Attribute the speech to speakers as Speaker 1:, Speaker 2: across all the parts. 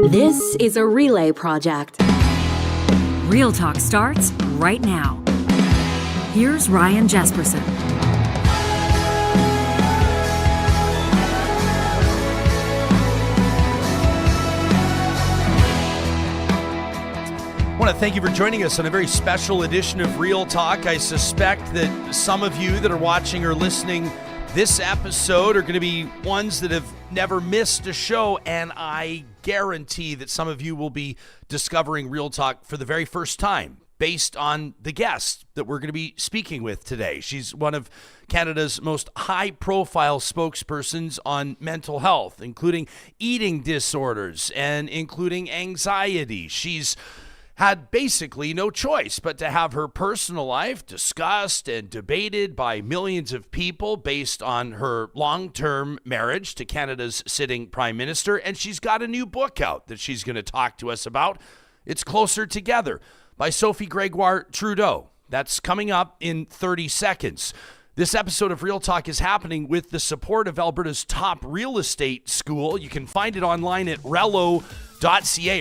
Speaker 1: This is a relay project.
Speaker 2: Real Talk starts right now. Here's Ryan Jespersen.
Speaker 3: I want to thank you for joining us on a very special edition of Real Talk. I suspect that some of you that are watching or listening this episode are going to be ones that have never missed a show, and I guarantee that some of you will be discovering Real Talk for the very first time based on the guest that we're going to be speaking with today. She's one of Canada's most high-profile spokespersons on mental health, including eating disorders and including anxiety. She's had basically no choice but to have her personal life discussed and debated by millions of people based on her long-term marriage to Canada's sitting Prime Minister. And she's got a new book out that she's going to talk to us about. It's Closer Together by Sophie Grégoire Trudeau. That's coming up in 30 seconds. This episode of Real Talk is happening with the support of Alberta's top real estate school. You can find it online at relo.ca.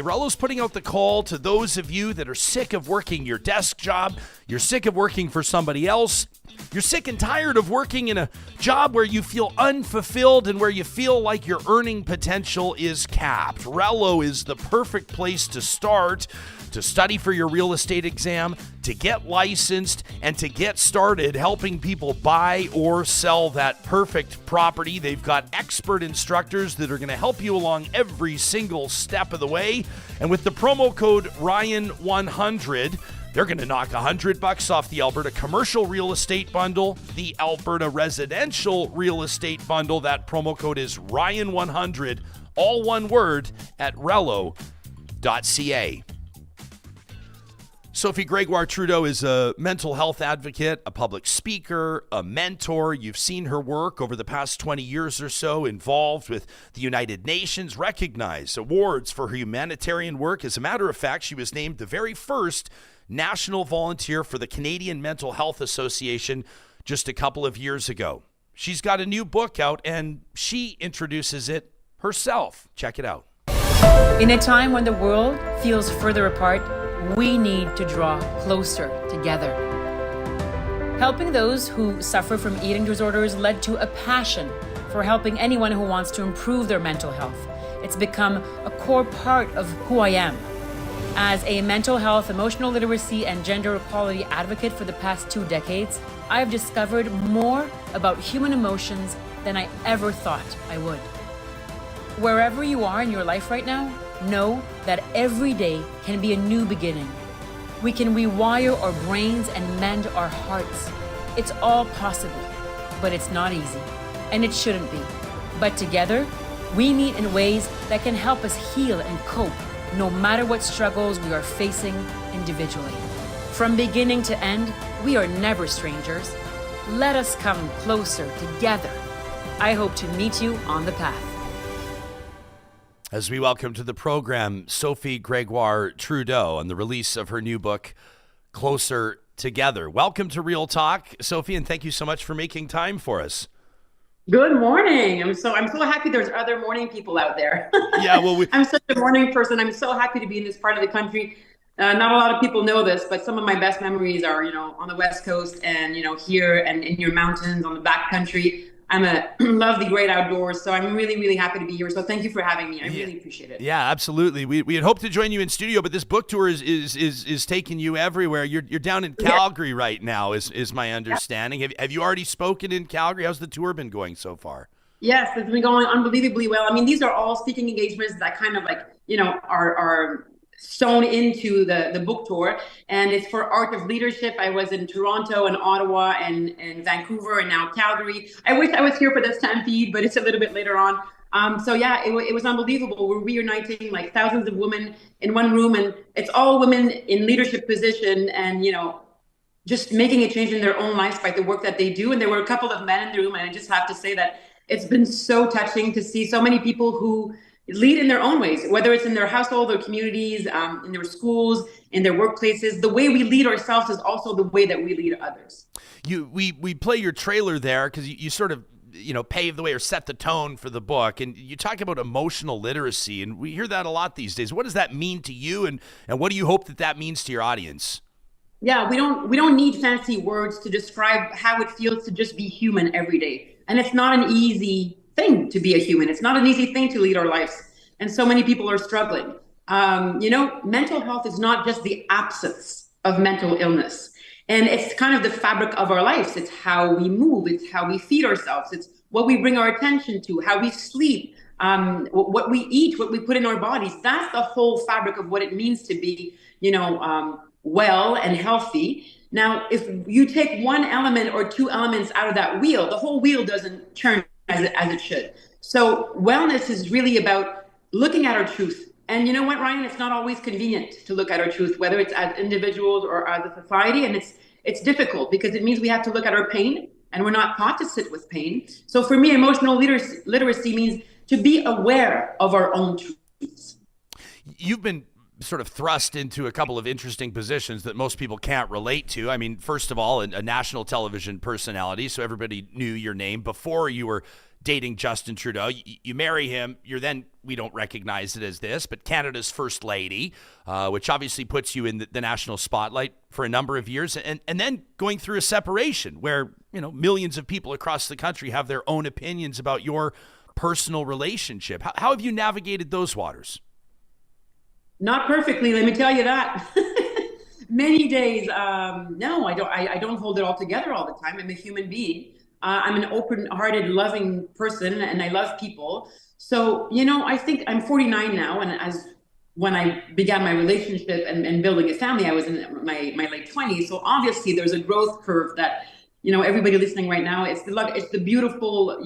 Speaker 3: Relo's putting out the call to those of you that are sick of working your desk job. You're sick of working for somebody else. You're sick and tired of working in a job where you feel unfulfilled and where you feel like your earning potential is capped. Relo is the perfect place to start, to study for your real estate exam, to get licensed, and to get started helping people buy or sell that perfect property. They've got expert instructors that are going to help you along every single step of the way. And with the promo code Ryan100, they're going to knock $100 off the Alberta Commercial Real Estate Bundle, the Alberta Residential Real Estate Bundle. That promo code is Ryan100, all one word, at relo.ca. Sophie Grégoire Trudeau is a mental health advocate, a public speaker, a mentor. You've seen her work over the past 20 years or so, involved with the United Nations, recognized awards for her humanitarian work. As a matter of fact, she was named the very first national volunteer for the Canadian Mental Health Association just a couple of years ago. She's got a new book out, and she introduces it herself. Check it out.
Speaker 4: In a time when the world feels further apart, we need to draw closer together. Helping those who suffer from eating disorders led to a passion for helping anyone who wants to improve their mental health. It's become a core part of who I am. As a mental health, emotional literacy, and gender equality advocate for the past 2 decades, I have discovered more about human emotions than I ever thought I would. Wherever you are in your life right now, know that every day can be a new beginning. We can rewire our brains and mend our hearts. It's all possible, but it's not easy, and it shouldn't be. But together, we meet in ways that can help us heal and cope, no matter what struggles we are facing individually. From beginning to end, we are never strangers. Let us come closer together. I hope to meet you on the path.
Speaker 3: As we welcome to the program Sophie Grégoire Trudeau on the release of her new book, Closer Together. Welcome to Real Talk, Sophie, and thank you so much for making time for us.
Speaker 5: Good morning. I'm so happy there's other morning people out there.
Speaker 3: Yeah, well,
Speaker 5: I'm such a morning person. I'm so happy to be in this part of the country. Not a lot of people know this, but some of my best memories are, on the West Coast and, here and in your mountains on the back country. Love the great outdoors, so I'm really, really happy to be here. So thank you for having me. I really appreciate it.
Speaker 3: Yeah, absolutely. We had hoped to join you in studio, but this book tour is taking you everywhere. You're down in Calgary right now, is my understanding. Yeah. Have you already spoken in Calgary? How's the tour been going so far?
Speaker 5: Yes, it's been going unbelievably well. I mean, these are all speaking engagements that kind of are sewn into the book tour, and it's for Art of Leadership. I was in Toronto and Ottawa and Vancouver and now Calgary. I wish I was here for the Stampede, but it's a little bit later on. It was unbelievable. We're reuniting like thousands of women in one room, and it's all women in leadership position and, just making a change in their own lives by the work that they do. And there were a couple of men in the room, and I just have to say that it's been so touching to see so many people who lead in their own ways, whether it's in their household, their communities, in their schools, in their workplaces. The way we lead ourselves is also the way that we lead others.
Speaker 3: We play your trailer there because you sort of pave the way or set the tone for the book. And you talk about emotional literacy, and we hear that a lot these days. What does that mean to you, and what do you hope that means to your audience?
Speaker 5: Yeah, we don't need fancy words to describe how it feels to just be human every day. And it's not an easy thing to be a human. It's not an easy thing to lead our lives. And so many people are struggling. Mental health is not just the absence of mental illness. And it's kind of the fabric of our lives. It's how we move. It's how we feed ourselves. It's what we bring our attention to, how we sleep, what we eat, what we put in our bodies. That's the whole fabric of what it means to be, well and healthy. Now, if you take one element or two elements out of that wheel, the whole wheel doesn't turn as it should. So wellness is really about looking at our truth. And you know what, Ryan? It's not always convenient to look at our truth, whether it's as individuals or as a society. And it's difficult because it means we have to look at our pain, and we're not taught to sit with pain. So for me, emotional literacy means to be aware of our own truths.
Speaker 3: You've been sort of thrust into a couple of interesting positions that most people can't relate to. I mean, first of all, a national television personality, so everybody knew your name before you were dating Justin Trudeau. You marry him, we don't recognize it as this, but Canada's First Lady, which obviously puts you in the national spotlight for a number of years, and then going through a separation where, millions of people across the country have their own opinions about your personal relationship. How have you navigated those waters?
Speaker 5: Not perfectly, let me tell you that. Many days, no, I don't hold it all together all the time. I'm a human being. I'm an open-hearted, loving person, and I love people. So, I think I'm 49 now, and when I began my relationship and building a family, I was in my late 20s. So obviously, there's a growth curve that, everybody listening right now, it's the beautiful,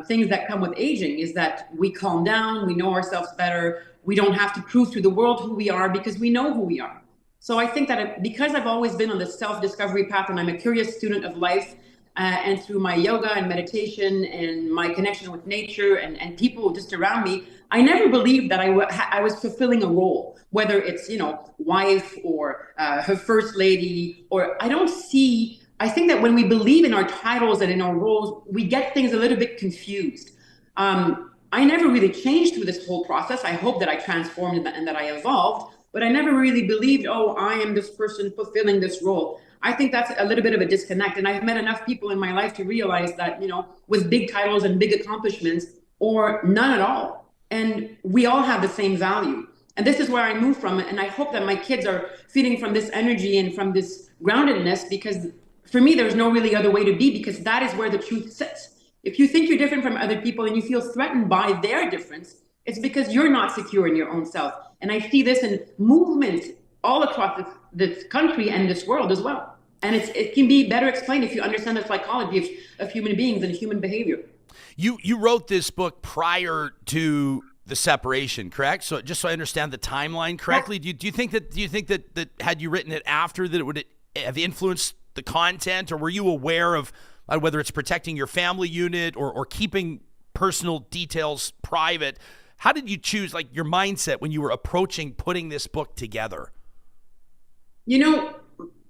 Speaker 5: things that come with aging is that we calm down, we know ourselves better, we don't have to prove to the world who we are because we know who we are. So I think that because I've always been on the self-discovery path, and I'm a curious student of life, and through my yoga and meditation and my connection with nature and people just around me, I never believed that I was fulfilling a role, whether it's, wife or her first lady, or I think that when we believe in our titles and in our roles, we get things a little bit confused. I never really changed through this whole process. I hope that I transformed and that I evolved, but I never really believed, I am this person fulfilling this role. I think that's a little bit of a disconnect. And I've met enough people in my life to realize that, with big titles and big accomplishments or none at all. And we all have the same value. And this is where I move from. And I hope that my kids are feeding from this energy and from this groundedness, because for me, there's no really other way to be, because that is where the truth sits. If you think you're different from other people and you feel threatened by their difference, it's because you're not secure in your own self. And I see this in movements all across this country and this world as well. And it can be better explained if you understand the psychology of human beings and human behavior.
Speaker 3: You wrote this book prior to the separation, correct? So just so I understand the timeline correctly, do you think that had you written it after, that it would have influenced the content, or were you aware of whether it's protecting your family unit or keeping personal details private? How did you choose, your mindset when you were approaching putting this book together?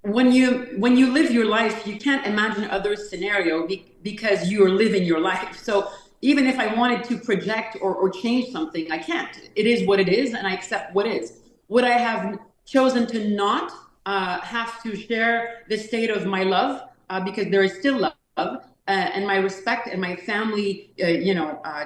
Speaker 5: When you live your life, you can't imagine other scenario because you're living your life. So even if I wanted to project or change something, I can't. It is what it is, and I accept what is. Would I have chosen to not have to share the state of my love because there is still love and my respect and my family,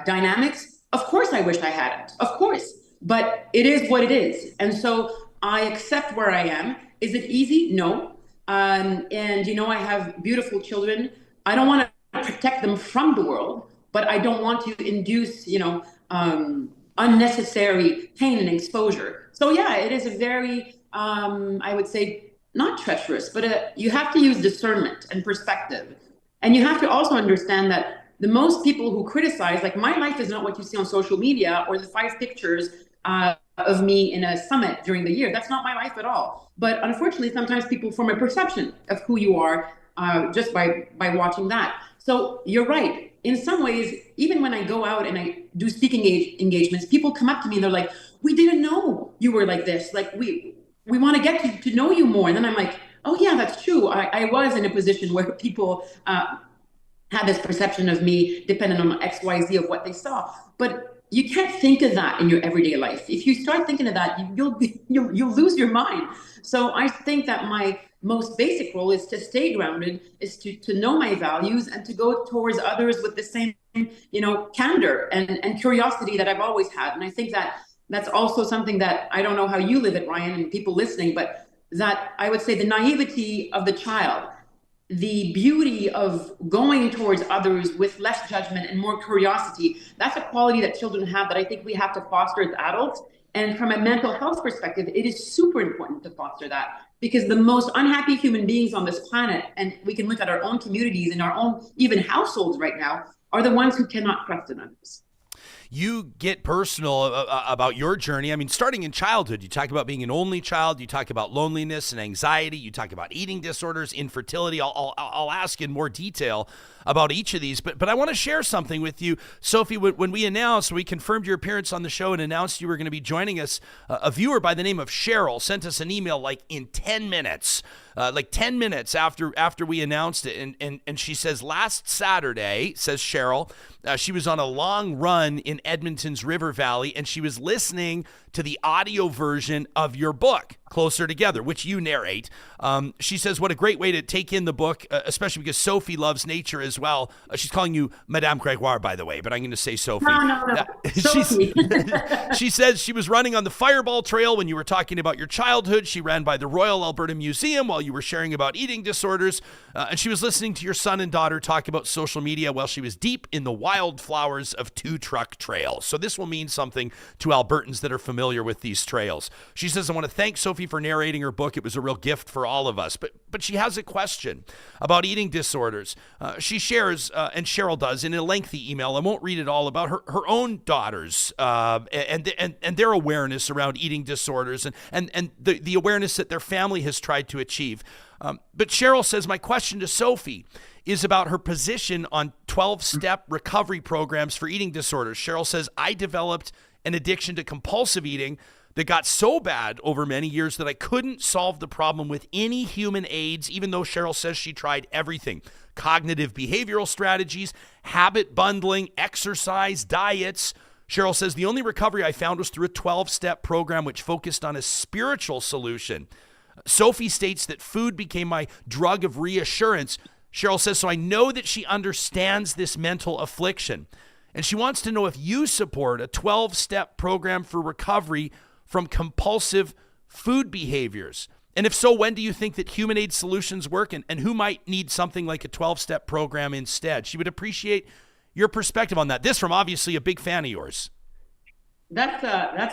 Speaker 5: dynamics? Of course, I wish I hadn't. Of course, but it is what it is, and so I accept where I am. Is it easy? No. And, I have beautiful children. I don't want to protect them from the world, but I don't want to induce, unnecessary pain and exposure. So yeah, it is a very, I would say, not treacherous, but you have to use discernment and perspective. And you have to also understand that the most people who criticize, my life is not what you see on social media or the 5 pictures of me in a summit during the year. That's not my life at all. But unfortunately, sometimes people form a perception of who you are just by watching that. So you're right. In some ways, even when I go out and I do speaking engagements, people come up to me and they're like, we didn't know you were like this. We want to get to know you more. And then I'm like, oh yeah, that's true. I was in a position where people had this perception of me dependent on XYZ of what they saw. But you can't think of that in your everyday life. If you start thinking of that, you'll lose your mind. So I think that my most basic role is to stay grounded, is to know my values and to go towards others with the same, candor and curiosity that I've always had. And I think that that's also something that I don't know how you live it, Ryan, and people listening, but that I would say the naivety of the child, the beauty of going towards others with less judgment and more curiosity, that's a quality that children have that I think we have to foster as adults. And from a mental health perspective, it is super important to foster that, because the most unhappy human beings on this planet, and we can look at our own communities and our own even households right now, are the ones who cannot trust in others.
Speaker 3: You get personal about your journey. I mean, starting in childhood, you talk about being an only child. You talk about loneliness and anxiety. You talk about eating disorders, infertility. I'll ask in more detail about each of these, but I want to share something with you, Sophie. When we confirmed your appearance on the show and announced you were going to be joining us, a viewer by the name of Cheryl sent us an email like in 10 minutes. Like 10 minutes after we announced it. And she says, last Saturday, says Cheryl, she was on a long run in Edmonton's River Valley, and she was listening to the audio version of your book, Closer Together, which you narrate. She says, what a great way to take in the book, especially because Sophie loves nature as well. She's calling you Madame Grégoire, by the way, but I'm going to say Sophie.
Speaker 5: No. Sophie.
Speaker 3: She says she was running on the Fireball Trail when you were talking about your childhood. She ran by the Royal Alberta Museum while you were sharing about eating disorders. And she was listening to your son and daughter talk about social media while she was deep in the wildflowers of Two Truck Trail. So this will mean something to Albertans that are familiar with these trails. She says, I want to thank Sophie for narrating her book. It was a real gift for all of us. But she has a question about eating disorders. She shares, and Cheryl does, in a lengthy email, I won't read it all, about her own daughters and their awareness around eating disorders and the awareness that their family has tried to achieve. But Cheryl says, my question to Sophie is about her position on 12-step recovery programs for eating disorders. Cheryl says, I developed an addiction to compulsive eating that got so bad over many years that I couldn't solve the problem with any human aids, even though Cheryl says she tried everything. Cognitive behavioral strategies, habit bundling, exercise, diets. Cheryl says, the only recovery I found was through a 12-step program which focused on a spiritual solution. Sophie states that food became my drug of reassurance. Cheryl says, so I know that she understands this mental affliction. And she wants to know if you support a 12-step program for recovery from compulsive food behaviors. And if so, when do you think that human aid solutions work, and who might need something like a 12-step program instead? She would appreciate your perspective on that. This from obviously a big fan of yours.
Speaker 5: That's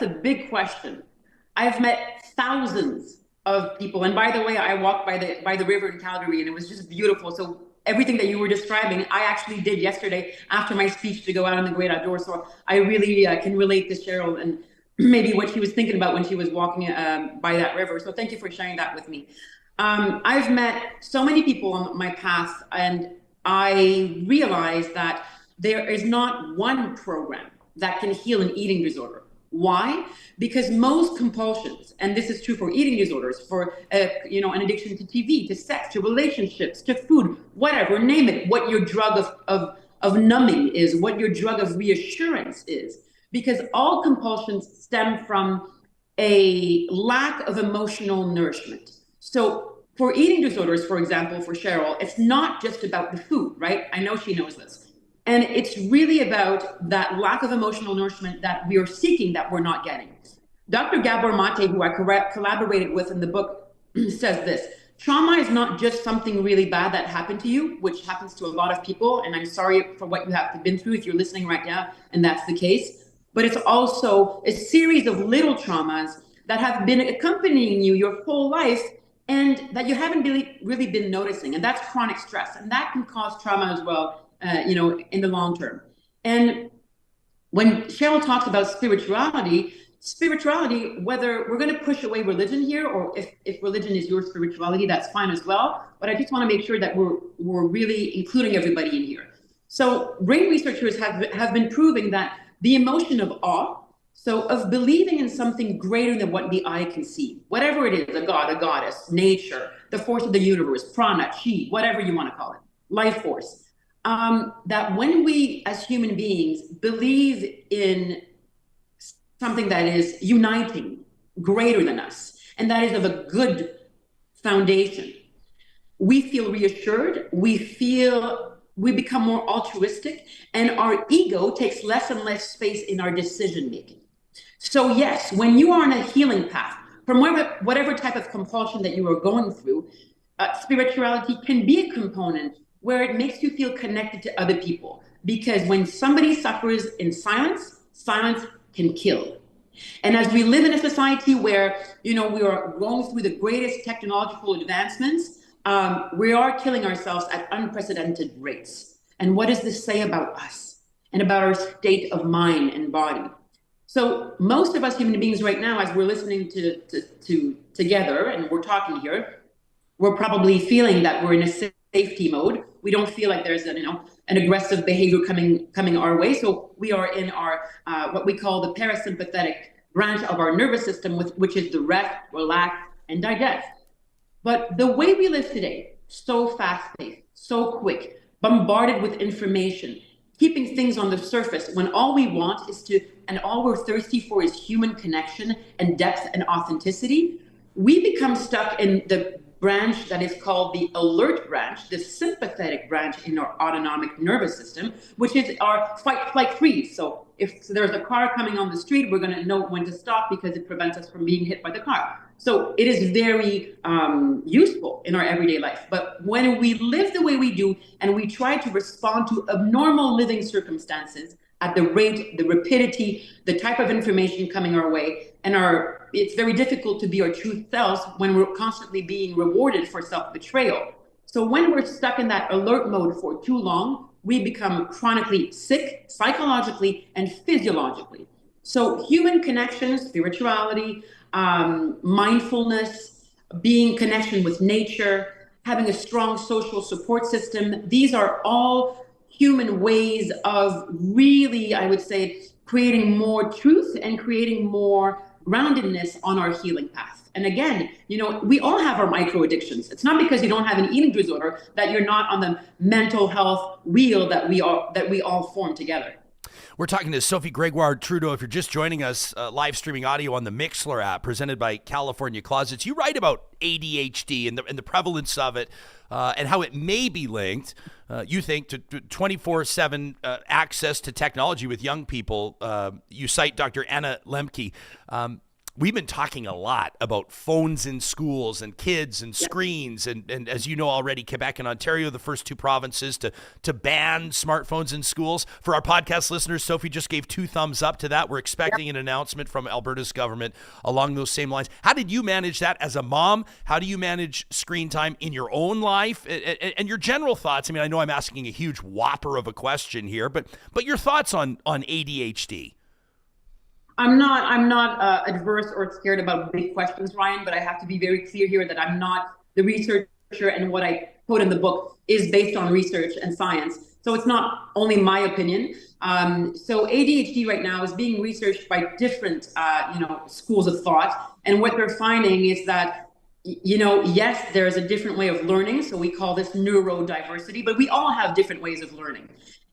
Speaker 5: a big question. I've met thousands of people. And by the way, I walked by the river in Calgary, and it was just beautiful. So everything that you were describing, I actually did yesterday after my speech to go out in the great outdoors. So I really can relate to Cheryl and maybe what she was thinking about when she was walking by that river. So thank you for sharing that with me. I've met so many people on my path, and I realized that there is not one program that can heal an eating disorder. Why? Because most compulsions, and this is true for eating disorders, for an addiction to TV, to sex, to relationships, to food, whatever, name it, what your drug of numbing is, what your drug of reassurance is. Because all compulsions stem from a lack of emotional nourishment. So for eating disorders, for example, for Cheryl, it's not just about the food, right? I know she knows this. And it's really about that lack of emotional nourishment that we are seeking that we're not getting. Dr. Gabor Mate, who I collaborated with in the book, says this: trauma is not just something really bad that happened to you, which happens to a lot of people. And I'm sorry for what you have been through if you're listening right now and that's the case. But it's also a series of little traumas that have been accompanying you your whole life and that you haven't really been noticing. And that's chronic stress. And that can cause trauma as well. In the long term. And when Cheryl talks about spirituality, whether we're going to push away religion here, or if religion is your spirituality, that's fine as well. But I just want to make sure that we're really including everybody in here. So brain researchers have been proving that the emotion of awe, so of believing in something greater than what the eye can see, whatever it is, a god, a goddess, nature, the force of the universe, prana, chi, whatever you want to call it, life force. that when we as human beings believe in something that is uniting, greater than us, and that is of a good foundation, we feel reassured, we become more altruistic, and our ego takes less and less space in our decision making. So yes, when you are on a healing path, from whatever type of compulsion that you are going through, spirituality can be a component where it makes you feel connected to other people. Because when somebody suffers in silence, silence can kill. And as we live in a society where, we are going through the greatest technological advancements, we are killing ourselves at unprecedented rates. And what does this say about us and about our state of mind and body? So most of us human beings right now, as we're listening to together and we're talking here, we're probably feeling that we're in a safety mode. We don't feel like there's an aggressive behavior coming our way. So we are in our what we call the parasympathetic branch of our nervous system, which is the rest, relax, and digest. But the way we live today, so fast-paced, so quick, bombarded with information, keeping things on the surface when all we want is and all we're thirsty for is human connection and depth and authenticity, we become stuck in the branch that is called the alert branch, the sympathetic branch in our autonomic nervous system, which is our fight, flight, freeze. So if there's a car coming on the street, we're going to know when to stop because it prevents us from being hit by the car. So it is very useful in our everyday life. But when we live the way we do and we try to respond to abnormal living circumstances at the rate, the rapidity, the type of information coming our way, and it's very difficult to be our true selves when we're constantly being rewarded for self-betrayal. So when we're stuck in that alert mode for too long, we become chronically sick psychologically and physiologically. So human connection, spirituality, mindfulness, being connection with nature, having a strong social support system, these are all human ways of really, I would say, creating more truth and creating more groundedness on our healing path. And again, we all have our micro addictions. It's not because you don't have an eating disorder that you're not on the mental health wheel that we all form together.
Speaker 3: We're talking to Sophie Grégoire Trudeau. If you're just joining us, live streaming audio on the Mixlr app presented by California Closets. You write about ADHD and the prevalence of it and how it may be linked, you think, to 24/7 access to technology with young people. You cite Dr. Anna Lemke. We've been talking a lot about phones in schools and kids and screens. And as you know already, Quebec and Ontario, the first two provinces to ban smartphones in schools. For our podcast listeners, Sophie just gave 2 thumbs up to that. We're expecting an announcement from Alberta's government along those same lines. How did you manage that as a mom? How do you manage screen time in your own life? And your general thoughts? I mean, I know I'm asking a huge whopper of a question here, but your thoughts on ADHD?
Speaker 5: I'm not adverse or scared about big questions, Ryan, but I have to be very clear here that I'm not the researcher, and what I quote in the book is based on research and science. So it's not only my opinion. So ADHD right now is being researched by different, schools of thought. And what they're finding is that, yes, there's a different way of learning. So we call this neurodiversity, but we all have different ways of learning.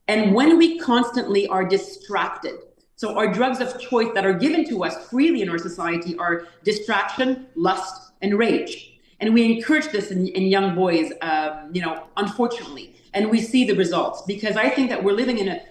Speaker 5: And when we constantly are distracted, so our drugs of choice that are given to us freely in our society are distraction, lust, and rage. And we encourage this in young boys, unfortunately. And we see the results, because I think that we're living in a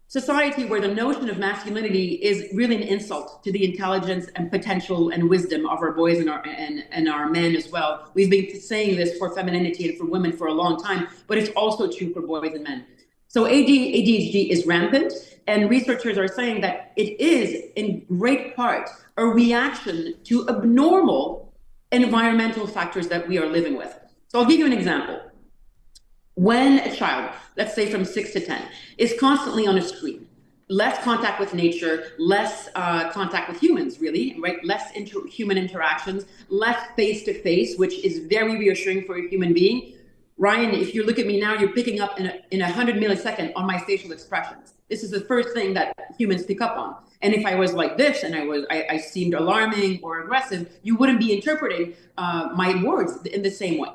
Speaker 5: society where the notion of masculinity is really an insult to the intelligence and potential and wisdom of our boys and our men as well. We've been saying this for femininity and for women for a long time, but it's also true for boys and men. So ADHD is rampant, and researchers are saying that it is in great part a reaction to abnormal environmental factors that we are living with. So I'll give you an example. When a child, let's say from 6 to 10, is constantly on a screen, less contact with nature, less contact with humans, really, right? Less human interactions, less face-to-face, which is very reassuring for a human being. Ryan, if you look at me now, you're picking up in 100 milliseconds on my facial expressions. This is the first thing that humans pick up on. And if I was like this and I seemed alarming or aggressive, you wouldn't be interpreting my words in the same way.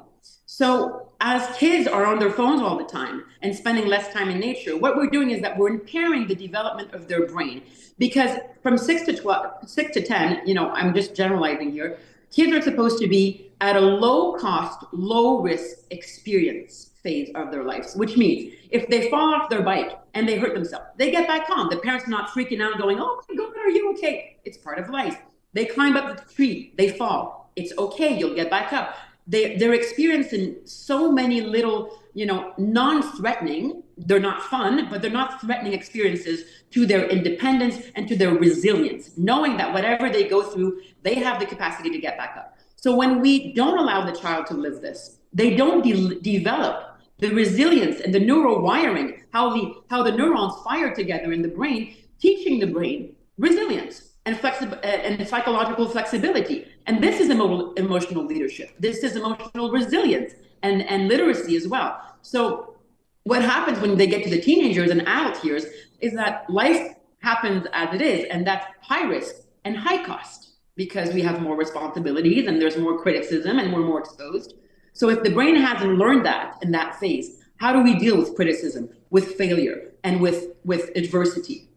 Speaker 5: So as kids are on their phones all the time and spending less time in nature, what we're doing is that we're impairing the development of their brain. Because from 6 to 10, I'm just generalizing here, kids are supposed to be at a low cost, low risk experience phase of their lives, which means if they fall off their bike and they hurt themselves, they get back on. The parents are not freaking out going, oh my God, are you okay? It's part of life. They climb up the tree, they fall. It's okay, you'll get back up. They're experiencing so many little, non-threatening, they're not fun, but they're not threatening experiences to their independence and to their resilience, knowing that whatever they go through, they have the capacity to get back up. So when we don't allow the child to live this, they don't develop the resilience and the neural wiring, how the neurons fire together in the brain, teaching the brain resilience and psychological flexibility. And this is emotional leadership. This is emotional resilience and literacy as well. So what happens when they get to the teenagers and adult years is that life happens as it is, and that's high risk and high cost because we have more responsibilities and there's more criticism and we're more exposed. So if the brain hasn't learned that in that phase, how do we deal with criticism, with failure, and with adversity?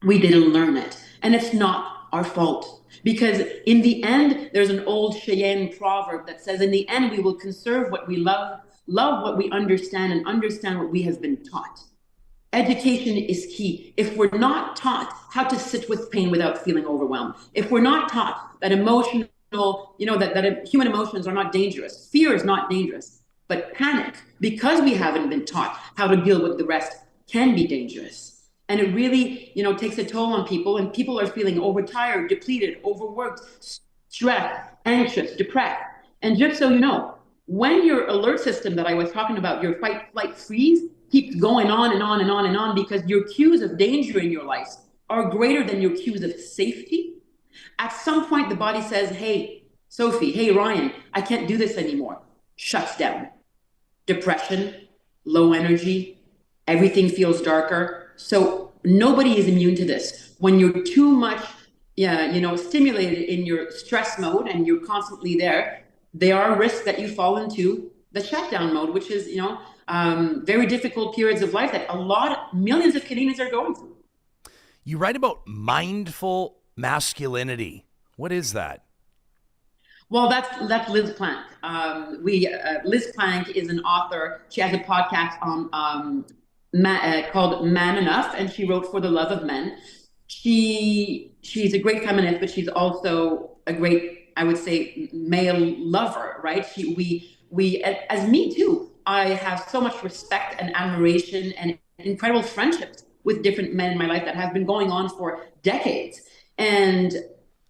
Speaker 5: We didn't learn it. And it's not our fault. Because in the end, there's an old Cheyenne proverb that says, in the end, we will conserve what we love, love what we understand, and understand what we have been taught. Education is key. If we're not taught how to sit with pain without feeling overwhelmed, if we're not taught that that human emotions are not dangerous, fear is not dangerous, but panic, because we haven't been taught how to deal with the rest, can be dangerous. And it really, takes a toll on people, and people are feeling overtired, depleted, overworked, stressed, anxious, depressed. And just so you know, when your alert system that I was talking about, your fight, flight, freeze, keeps going on and on and on and on because your cues of danger in your life are greater than your cues of safety, at some point the body says, hey, Sophie, hey, Ryan, I can't do this anymore. Shuts down. Depression, low energy, everything feels darker. So nobody is immune to this. When you're too much, stimulated in your stress mode and you're constantly there are risks that you fall into the shutdown mode, which is, very difficult periods of life that millions of Canadians are going through.
Speaker 3: You write about mindful masculinity. What is that?
Speaker 5: Well, that's Liz Plank. Liz Plank is an author. She has a podcast on called Man Enough, and she wrote For the Love of Men. She's a great feminist, but she's also a great, I would say, male lover, right? We as me too, I have so much respect and admiration and incredible friendships with different men in my life that have been going on for decades. And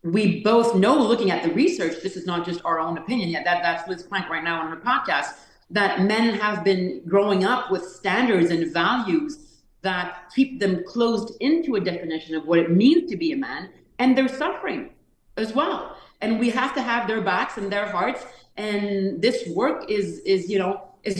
Speaker 5: we both know, looking at the research, this is not just our own opinion yet, that's Liz Plank right now on her podcast, that men have been growing up with standards and values that keep them closed into a definition of what it means to be a man, and they're suffering as well. And we have to have their backs and their hearts. And this work is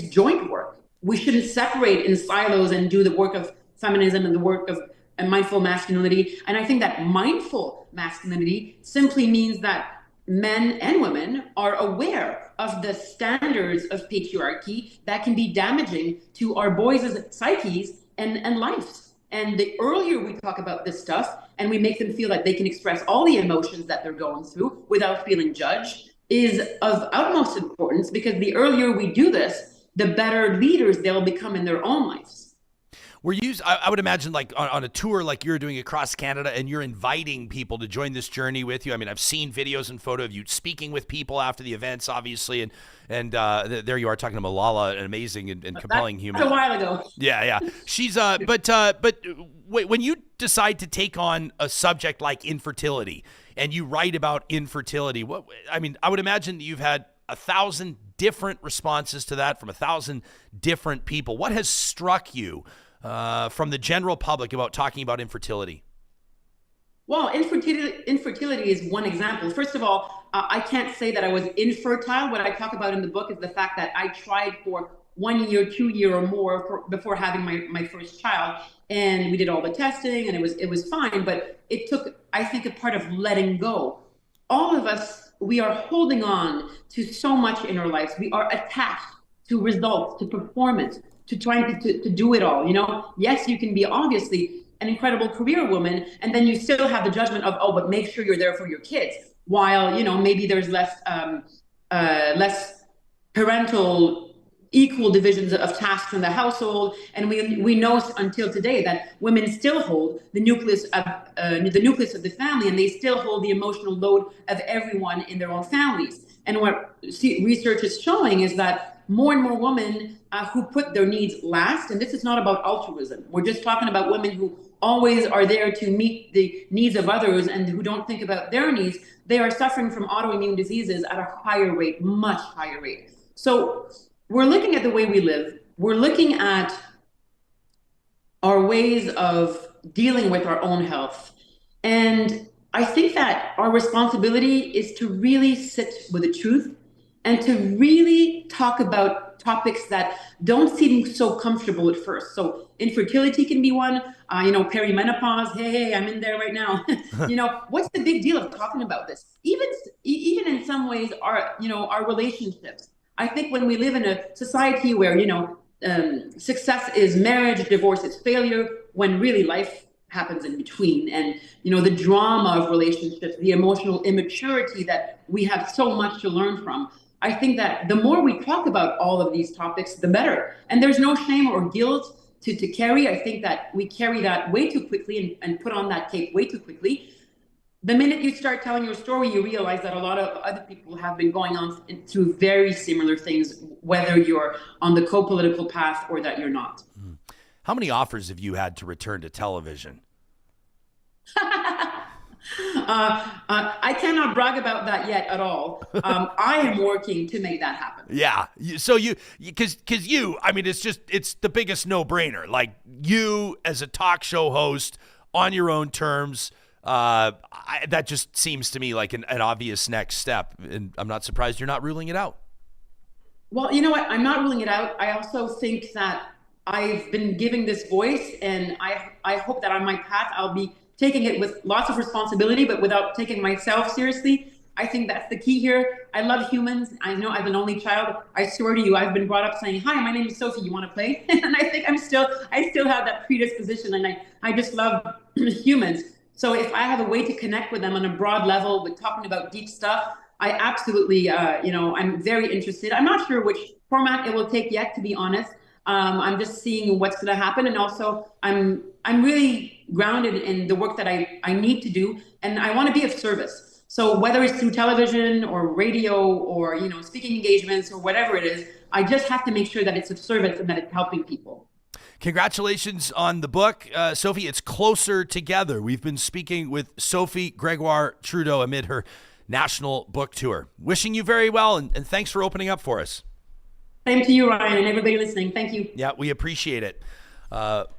Speaker 5: joint work. We shouldn't separate in silos and do the work of feminism and the work of mindful masculinity. And I think that mindful masculinity simply means that men and women are aware of the standards of patriarchy that can be damaging to our boys' psyches and lives. And the earlier we talk about this stuff and we make them feel like they can express all the emotions that they're going through without feeling judged is of utmost importance, because the earlier we do this, the better leaders they'll become in their own lives.
Speaker 3: I would imagine, like on a tour like you're doing across Canada, and you're inviting people to join this journey with you. I mean, I've seen videos and photo of you speaking with people after the events, obviously, and there you are talking to Malala, an amazing and compelling human.
Speaker 5: That's a while ago.
Speaker 3: Yeah. She's but when you decide to take on a subject like infertility, and you write about infertility, I would imagine that you've had 1,000 different responses to that from 1,000 different people. What has struck you from the general public about talking about infertility?
Speaker 5: Well, infertility is one example. First of all, I can't say that I was infertile. What I talk about in the book is the fact that I tried for 1 year, 2 years or more before having my first child. And we did all the testing and it was fine, but it took, I think, a part of letting go. All of us, we are holding on to so much in our lives. We are attached to results, to performance, to trying to do it all. Yes, you can be obviously an incredible career woman, and then you still have the judgment of, oh, but make sure you're there for your kids, while maybe there's less parental equal divisions of tasks in the household. And we know until today that women still hold the nucleus of the family, and they still hold the emotional load of everyone in their own families. And what research is showing is that more and more women who put their needs last, and this is not about altruism, we're just talking about women who always are there to meet the needs of others and who don't think about their needs, they are suffering from autoimmune diseases at a higher rate, much higher rate. So we're looking at the way we live. We're looking at our ways of dealing with our own health. And I think that our responsibility is to really sit with the truth and to really talk about topics that don't seem so comfortable at first. So infertility can be one, perimenopause. Hey, I'm in there right now. What's the big deal of talking about this? Even in some ways, our relationships. I think when we live in a society where, success is marriage, divorce is failure, when really life happens in between. And, the drama of relationships, the emotional immaturity that we have so much to learn from. I think that the more we talk about all of these topics, the better. And there's no shame or guilt to carry. I think that we carry that way too quickly and put on that cape way too quickly. The minute you start telling your story, you realize that a lot of other people have been going on through very similar things, whether you're on the co-political path or that you're not.
Speaker 3: How many offers have you had to return to television?
Speaker 5: I cannot brag about that yet at all. I am working to make that happen.
Speaker 3: Yeah. So because it's the biggest no-brainer. Like, you as a talk show host on your own terms, that just seems to me like an obvious next step. And I'm not surprised you're not ruling it out.
Speaker 5: Well, you know what? I'm not ruling it out. I also think that I've been giving this voice, and I hope that on my path, I'll be taking it with lots of responsibility, but without taking myself seriously. I think that's the key here. I love humans. I know I'm an only child. I swear to you, I've been brought up saying, hi, my name is Sophie, you want to play? And I think I still have that predisposition, and I just love humans. So if I have a way to connect with them on a broad level with talking about deep stuff, I absolutely, I'm very interested. I'm not sure which format it will take yet, to be honest. I'm just seeing what's going to happen. And also I'm really grounded in the work that I need to do, and I want to be of service. So whether it's through television or radio or, speaking engagements or whatever it is, I just have to make sure that it's of service and that it's helping people.
Speaker 3: Congratulations on the book, Sophie. It's Closer Together. We've been speaking with Sophie Grégoire Trudeau amid her national book tour. Wishing you very well, and thanks for opening up for us.
Speaker 5: Same to you, Ryan, and everybody listening. Thank you.
Speaker 3: Yeah, we appreciate it.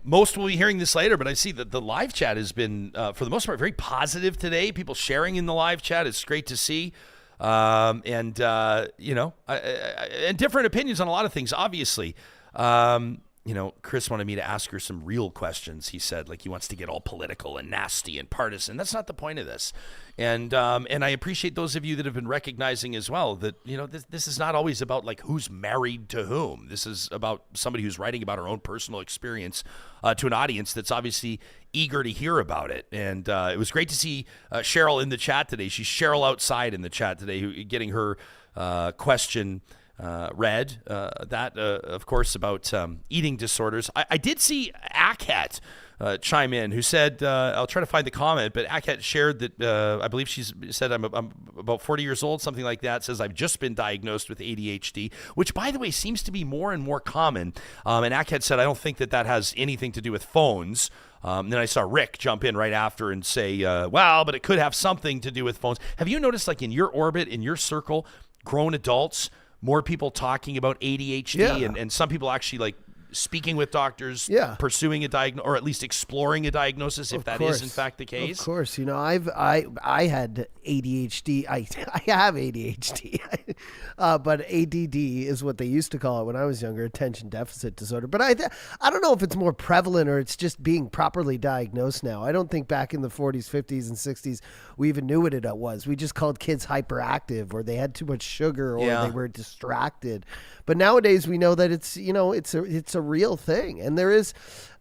Speaker 3: Most will be hearing this later, but I see that the live chat has been, for the most part, very positive today. People sharing in the live chat. It's great to see. And different opinions on a lot of things, obviously. Chris wanted me to ask her some real questions. He said, he wants to get all political and nasty and partisan. That's not the point of this. And I appreciate those of you that have been recognizing as well that, this is not always about who's married to whom. This is about somebody who's writing about her own personal experience to an audience that's obviously eager to hear about it. And it was great to see Cheryl in the chat today. She's Cheryl outside in the chat today, getting her question read, of course, about eating disorders. I did see Akat chime in, who said, I'll try to find the comment, but Akat shared that I believe she said, I'm about 40 years old, something like that, says, I've just been diagnosed with ADHD, which, by the way, seems to be more and more common. And Akat said, I don't think that has anything to do with phones. Then I saw Rick jump in right after and say, but it could have something to do with phones. Have you noticed, in your orbit, in your circle, grown adults, more people talking about ADHD, and some people actually speaking with doctors, pursuing a diagnosis, or at least exploring a diagnosis if that is in fact the case?
Speaker 6: Of course. You know, I had ADHD. I have ADHD, but ADD is what they used to call it when I was younger, attention deficit disorder. But I don't know if it's more prevalent or it's just being properly diagnosed now. I don't think back in the 40s, 50s, and 60s we even knew what it was. We just called kids hyperactive, or they had too much sugar, or they were distracted. But nowadays we know that it's a real thing, and there is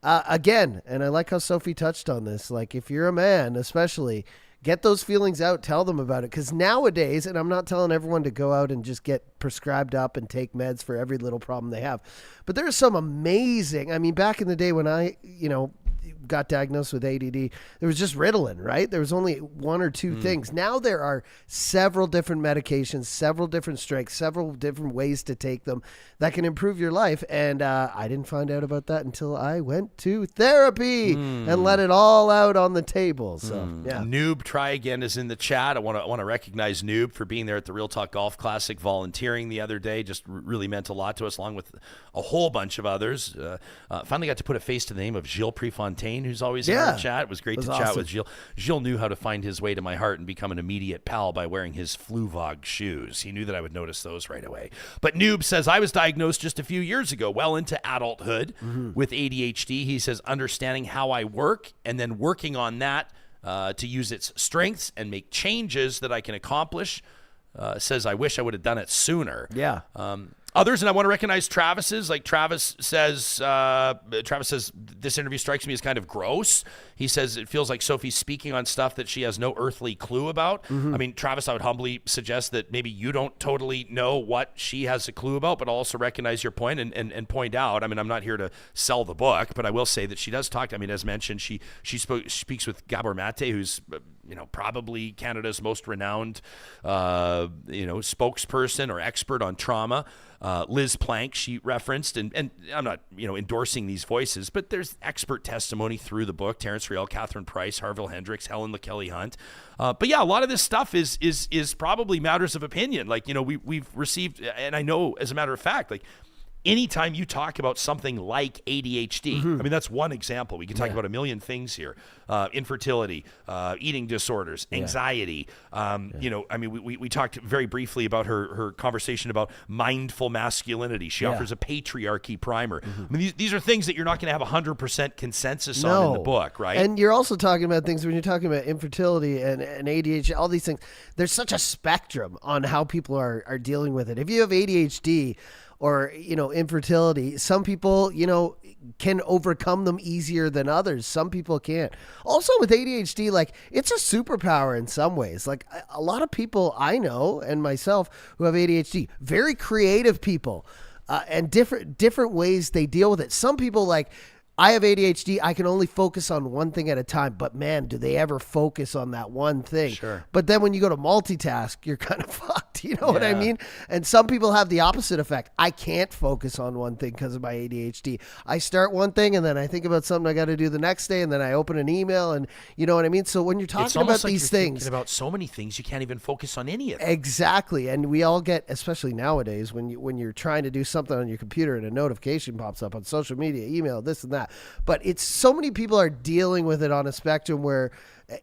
Speaker 6: again, and I like how Sophie touched on this. Like, if you're a man, especially, get those feelings out, tell them about it. Because nowadays, and I'm not telling everyone to go out and just get prescribed up and take meds for every little problem they have, but there's some amazing, I mean, back in the day when I, got diagnosed with ADD, there was just Ritalin, right? There was only one or two things. Now there are several different medications, several different strengths, several different ways to take them that can improve your life. And I didn't find out about that until I went to therapy and let it all out on the table. So,
Speaker 3: Noob, try again, is in the chat. I want to recognize Noob for being there at the Real Talk Golf Classic, volunteering the other day. Just really meant a lot to us, along with a whole bunch of others. Finally got to put a face to the name of Gilles Prefontaine, who's always in our chat. It was great to chat with Gilles. Gilles knew how to find his way to my heart and become an immediate pal by wearing his Fluvog shoes. He knew that I would notice those right away. But Noob says, I was diagnosed just a few years ago, well into adulthood, with ADHD. He says, understanding how I work and then working on that to use its strengths and make changes that I can accomplish. Says, I wish I would have done it sooner.
Speaker 6: Yeah.
Speaker 3: Others, and I want to recognize Travis's. Like Travis says, this interview strikes me as kind of gross. He says it feels like Sophie's speaking on stuff that she has no earthly clue about. I mean, Travis, I would humbly suggest that maybe you don't totally know what she has a clue about, but I'll also recognize your point and point out. I mean, I'm not here to sell the book, but I will say that she does talk. I mean, as mentioned, she speaks with Gabor Mate, who's probably Canada's most renowned spokesperson or expert on trauma. Liz Plank, she referenced, and I'm not, endorsing these voices, but there's expert testimony through the book. Terrence Riel, Catherine Price, Harville Hendricks, Helen LaKelly Hunt. But yeah, a lot of this stuff is probably matters of opinion. Like, we've received, and I know as a matter of fact, like, anytime you talk about something like ADHD, I mean, that's one example. We can talk about a million things here. Infertility, eating disorders, anxiety. I mean, we talked very briefly about her conversation about mindful masculinity. She offers a patriarchy primer. I mean, these are things that you're not going to have 100% consensus on in the book, right?
Speaker 6: And you're also talking about things when you're talking about infertility and ADHD, all these things. There's such a spectrum on how people are dealing with it. If you have ADHD, or, infertility, some people, can overcome them easier than others. Some people can't. Also with ADHD, like, it's a superpower in some ways. Like, a lot of people I know and myself who have ADHD, very creative people, and different ways they deal with it. Some people, like, I have ADHD. I can only focus on one thing at a time, but man, do they ever focus on that one thing.
Speaker 3: Sure.
Speaker 6: But then when you go to multitask, you're kind of fucked. You know what I mean? And some people have the opposite effect. I can't focus on one thing because of my ADHD. I start one thing and then I think about something I got to do the next day, and then I open an email, and you know what I mean? So when you're talking about
Speaker 3: like
Speaker 6: these things,
Speaker 3: about so many things, you can't even focus on any of them.
Speaker 6: Exactly. And we all get, especially nowadays, when you're trying to do something on your computer and a notification pops up on social media, email, this and that. But it's so many people are dealing with it on a spectrum where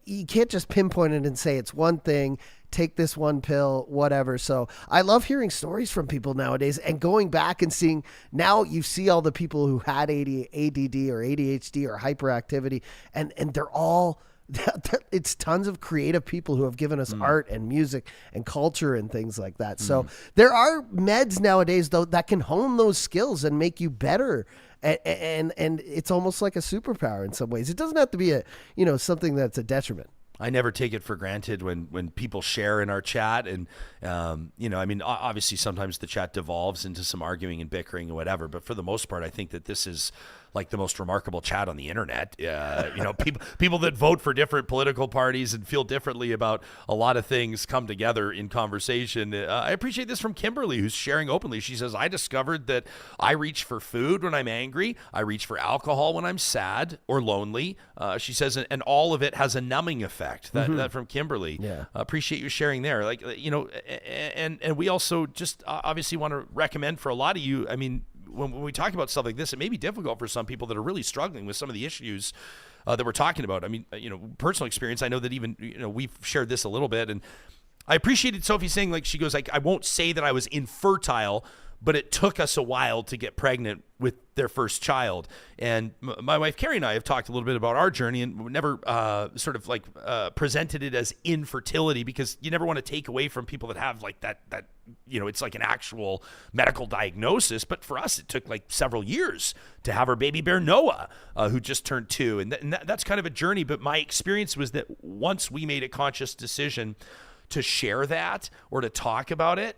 Speaker 6: you can't just pinpoint it and say it's one thing, take this one pill, whatever. So I love hearing stories from people nowadays and going back and seeing, now you see all the people who had ADD or ADHD or hyperactivity, and they're all, it's tons of creative people who have given us art and music and culture and things like that. So there are meds nowadays, though, that can hone those skills and make you better. And it's almost like a superpower in some ways. It doesn't have to be something that's a detriment.
Speaker 3: I never take it for granted when people share in our chat, and I mean, obviously sometimes the chat devolves into some arguing and bickering and whatever, but for the most part, I think that this is like the most remarkable chat on the internet. People that vote for different political parties and feel differently about a lot of things come together in conversation. I appreciate this from Kimberly, who's sharing openly. She says, I discovered that I reach for food when I'm angry. I reach for alcohol when I'm sad or lonely. She says, and all of it has a numbing effect. That from Kimberly. Yeah. Appreciate you sharing there. Like, and we also just obviously want to recommend for a lot of you, I mean, when we talk about stuff like this, it may be difficult for some people that are really struggling with some of the issues that we're talking about. I mean, personal experience, I know that even, we've shared this a little bit, and I appreciated Sophie saying, like, she goes, like, I won't say that I was infertile, but it took us a while to get pregnant with their first child. And my wife, Carrie, and I have talked a little bit about our journey, and we never presented it as infertility, because you never want to take away from people that have like that, it's like an actual medical diagnosis. But for us, it took like several years to have our baby bear Noah, who just turned 2. And that's kind of a journey. But my experience was that once we made a conscious decision to share that or to talk about it,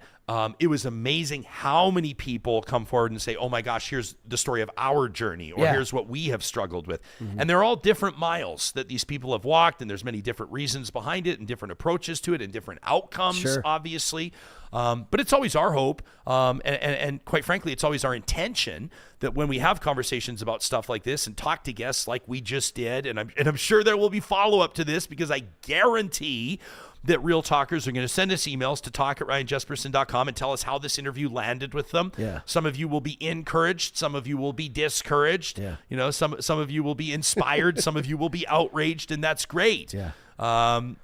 Speaker 3: it was amazing how many people come forward and say, oh my gosh, here's the story of our journey, or here's what we have struggled with. And they're all different miles that these people have walked, and there's many different reasons behind it and different approaches to it and different outcomes, obviously. But it's always our hope, and quite frankly, it's always our intention that when we have conversations about stuff like this and talk to guests like we just did, and I'm sure there will be follow-up to this, because I guarantee that real talkers are going to send us emails to talk@ryanjespersen.com and tell us how this interview landed with them. Yeah. Some of you will be encouraged. Some of you will be discouraged. Yeah. Some of you will be inspired. Some of you will be outraged, and that's great. Yeah. And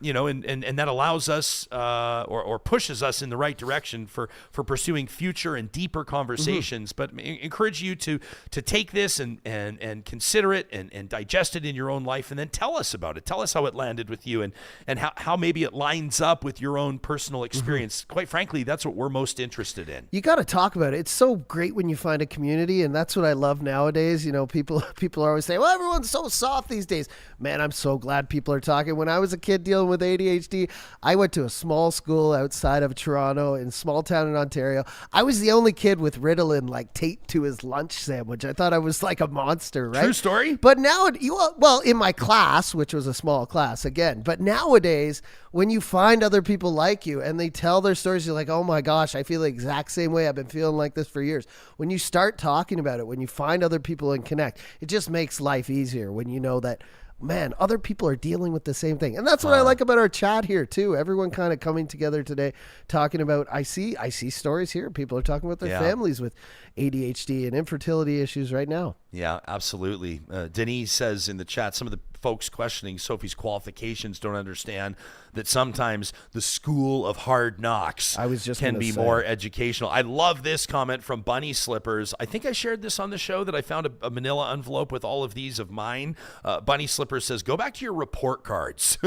Speaker 3: that allows us or pushes us in the right direction for pursuing future and deeper conversations. But encourage you to take this and consider it and digest it in your own life, and then tell us about it. Tell us how it landed with you, and how maybe it lines up with your own personal experience. Quite frankly, that's what we're most interested in.
Speaker 6: You got to talk about it. It's so great when you find a community, and that's what I love nowadays. People are always saying, well, everyone's so soft these days. Man, I'm so glad people are talking. When I was a kid dealing with ADHD, I went to a small school outside of Toronto, in small town in Ontario. I was the only kid with Ritalin like taped to his lunch sandwich. I thought I was like a monster, right?
Speaker 3: True story.
Speaker 6: But now, in my class, which was a small class again, but nowadays, when you find other people like you and they tell their stories, you're like, oh my gosh, I feel the exact same way. I've been feeling like this for years. When you start talking about it, when you find other people and connect, it just makes life easier when you know that, man, other people are dealing with the same thing. And that's what I like about our chat here too. Everyone kind of coming together today, talking about, I see stories here. People are talking about their families with ADHD and infertility issues right now.
Speaker 3: Yeah, absolutely. Denise says in the chat, some of the folks questioning Sophie's qualifications don't understand that sometimes the school of hard knocks can be more educational. I love this comment from Bunny Slippers. I think I shared this on the show, that I found a manila envelope with all of these of mine. Bunny Slippers says, go back to your report cards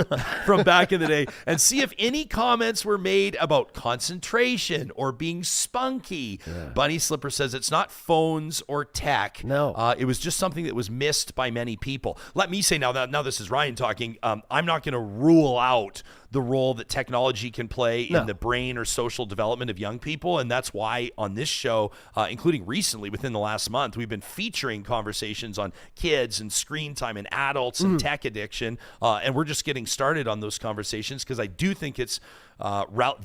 Speaker 3: from back in the day and see if any comments were made about concentration or being spunky. Yeah. Bunny Slipper says it's not phones or tech.
Speaker 6: No.
Speaker 3: It was just something that was missed by many people. Let me say now this is Ryan talking. I'm not going to rule out the role that technology can play in the brain or social development of young people. And that's why on this show, including recently within the last month, we've been featuring conversations on kids and screen time and adults and tech addiction. And we're just getting started on those conversations, because I do think it's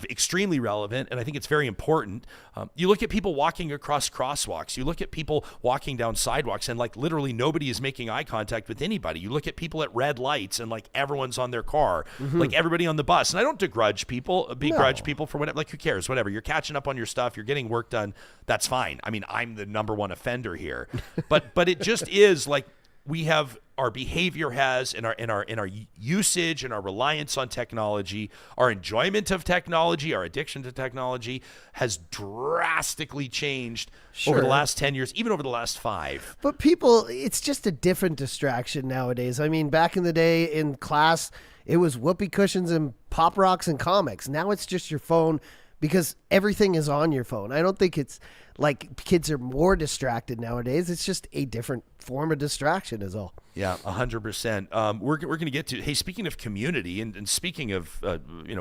Speaker 3: extremely relevant, and I think it's very important. You look at people walking across crosswalks. You look at people walking down sidewalks, and like literally nobody is making eye contact with anybody. You look at people at red lights, and like everyone's on their car, like everybody on the bus. And I don't begrudge people for whatever. Like, who cares? Whatever. You're catching up on your stuff. You're getting work done. That's fine. I mean, I'm the number one offender here, but it just is like, we have, our behavior has, in our usage and our reliance on technology, our enjoyment of technology, our addiction to technology has drastically changed over the last 10 years, even over the last 5.
Speaker 6: But people, it's just a different distraction nowadays. I mean, back in the day in class, it was whoopee cushions and pop rocks and comics. Now it's just your phone, because everything is on your phone. I don't think it's like kids are more distracted nowadays. It's just a different form of distraction is all.
Speaker 3: Yeah, 100%. We're going to get to, hey, speaking of community and speaking of,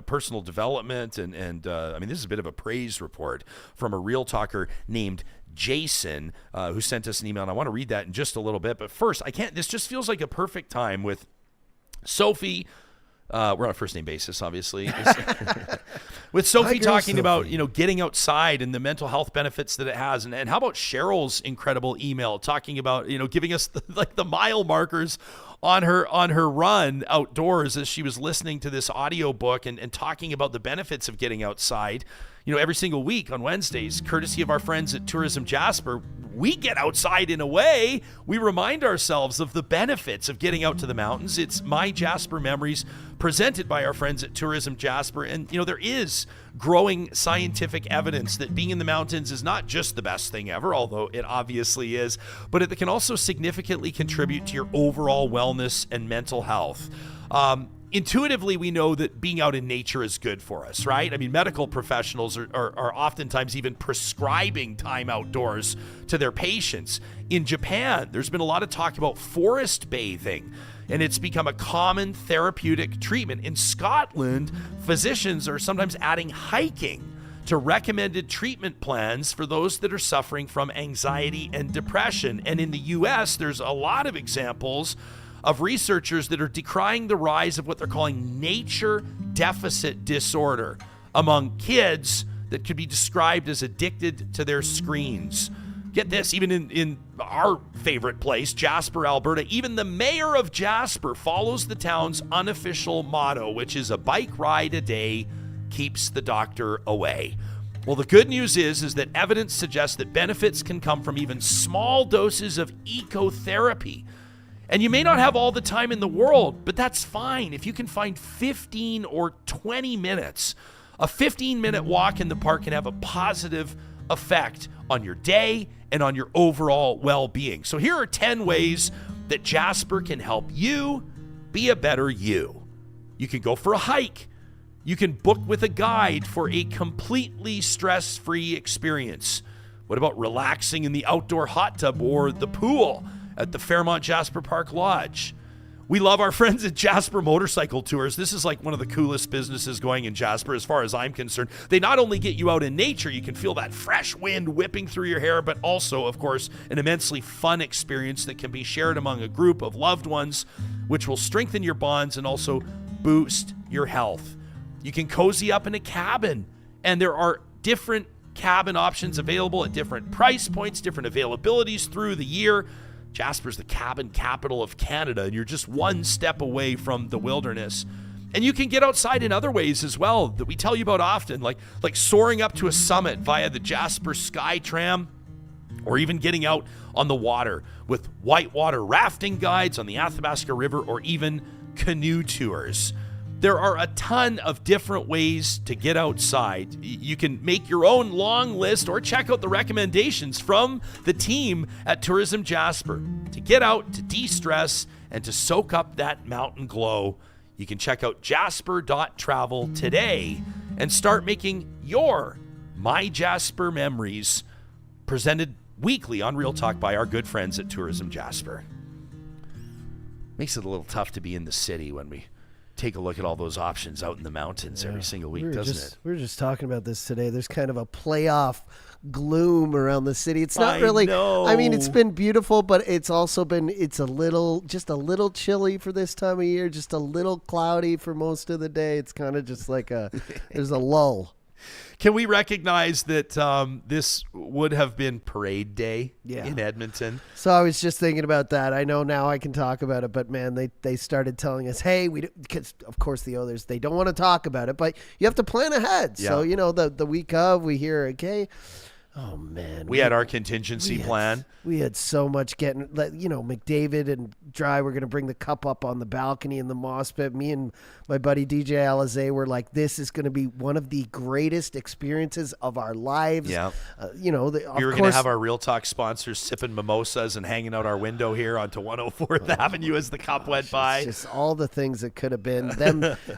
Speaker 3: personal development and I mean, this is a bit of a praise report from a real talker named Jason, who sent us an email, and I want to read that in just a little bit. But first, this just feels like a perfect time with Sophie. We're on a first name basis, obviously. With Sophie talking about, getting outside and the mental health benefits that it has. And how about Cheryl's incredible email talking about, giving us the mile markers on her run outdoors as she was listening to this audiobook and talking about the benefits of getting outside. Every single week on Wednesdays, courtesy of our friends at Tourism Jasper, we get outside in a way. We remind ourselves of the benefits of getting out to the mountains. It's MyJasper Memories, presented by our friends at Tourism Jasper. And, there is growing scientific evidence that being in the mountains is not just the best thing ever, although it obviously is, but it can also significantly contribute to your overall wellness and mental health. Intuitively, we know that being out in nature is good for us, right? I mean, medical professionals are oftentimes even prescribing time outdoors to their patients. In Japan, there's been a lot of talk about forest bathing, and it's become a common therapeutic treatment. In Scotland, physicians are sometimes adding hiking to recommended treatment plans for those that are suffering from anxiety and depression. And in the US, there's a lot of examples of researchers that are decrying the rise of what they're calling nature deficit disorder among kids that could be described as addicted to their screens. Get this, even in our favorite place, Jasper, Alberta, even the mayor of Jasper follows the town's unofficial motto, which is a bike ride a day keeps the doctor away. Well, the good news is that evidence suggests that benefits can come from even small doses of ecotherapy. And you may not have all the time in the world, but that's fine. If you can find 15 or 20 minutes, a 15-minute walk in the park can have a positive effect on your day and on your overall well-being. So here are 10 ways that Jasper can help you be a better you. You can go for a hike. You can book with a guide for a completely stress-free experience. What about relaxing in the outdoor hot tub or the pool at the Fairmont Jasper Park Lodge? We love our friends at Jasper Motorcycle Tours. This is like one of the coolest businesses going in Jasper as far as I'm concerned. They not only get you out in nature, you can feel that fresh wind whipping through your hair, but also, of course, an immensely fun experience that can be shared among a group of loved ones, which will strengthen your bonds and also boost your health. You can cozy up in a cabin, and there are different cabin options available at different price points, different availabilities through the year. Jasper's the cabin capital of Canada, and you're just one step away from the wilderness. And you can get outside in other ways as well that we tell you about often, like soaring up to a summit via the Jasper Sky Tram, or even getting out on the water with whitewater rafting guides on the Athabasca River, or even canoe tours. There are a ton of different ways to get outside. You can make your own long list or check out the recommendations from the team at Tourism Jasper to get out, to de-stress, and to soak up that mountain glow. You can check out jasper.travel today and start making your MyJasper Memories, presented weekly on Real Talk by our good friends at Tourism Jasper. Makes it a little tough to be in the city when we take a look at all those options out in the mountains every single week, doesn't it?
Speaker 6: We were just talking about this today. There's kind of a playoff gloom around the city. It's not really, I mean, it's been beautiful, but it's also been, just a little chilly for this time of year, just a little cloudy for most of the day. It's kind of just like there's a lull.
Speaker 3: Can we recognize that this would have been parade day in Edmonton?
Speaker 6: So I was just thinking about that. I know now I can talk about it, but man, they started telling us, hey, because of course the others, they don't want to talk about it, but you have to plan ahead. Yeah. So, the week of, we hear, okay, oh man.
Speaker 3: We had our contingency plan.
Speaker 6: We had so much getting, McDavid and Dry were going to bring the cup up on the balcony in the moss pit. Me and my buddy DJ Alizé were like, this is going to be one of the greatest experiences of our lives. Yeah.
Speaker 3: We were going to have our Real Talk sponsors sipping mimosas and hanging out our window here onto 104th Avenue as the cup went by.
Speaker 6: It's just all the things that could have been.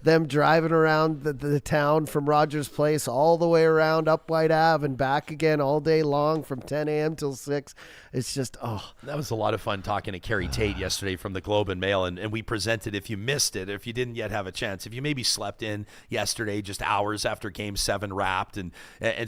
Speaker 6: Them driving around the town from Rogers Place all the way around up White Ave and back again all day long from 10 a.m. till 6. It's just,
Speaker 3: That was a lot of fun talking to Carrie Tate yesterday from the Globe and Mail, and we presented, if you missed it, or if you didn't yet have a chance, if you maybe slept in yesterday just hours after Game 7 wrapped, and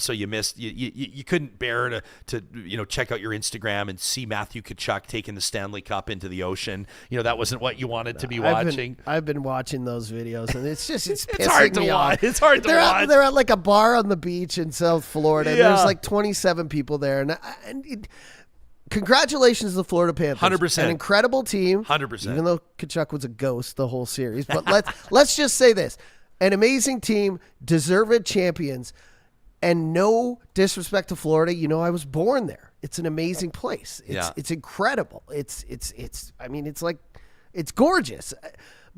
Speaker 3: so you missed, you couldn't bear to check out your Instagram and see Matthew Tkachuk taking the Stanley Cup into the ocean. That wasn't what you wanted to be watching.
Speaker 6: I've been watching those videos, and it's pissing
Speaker 3: hard to
Speaker 6: me
Speaker 3: watch.
Speaker 6: off.
Speaker 3: It's hard to watch.
Speaker 6: They're at like a bar on the beach in South Florida. And there's like 27 people there, and congratulations to the Florida Panthers.
Speaker 3: 100%.
Speaker 6: An incredible team.
Speaker 3: 100%.
Speaker 6: Even though Tkachuk was a ghost the whole series. But let's just say this. An amazing team, deserved champions, and no disrespect to Florida. You know, I was born there. It's an amazing place. It's incredible. It's gorgeous.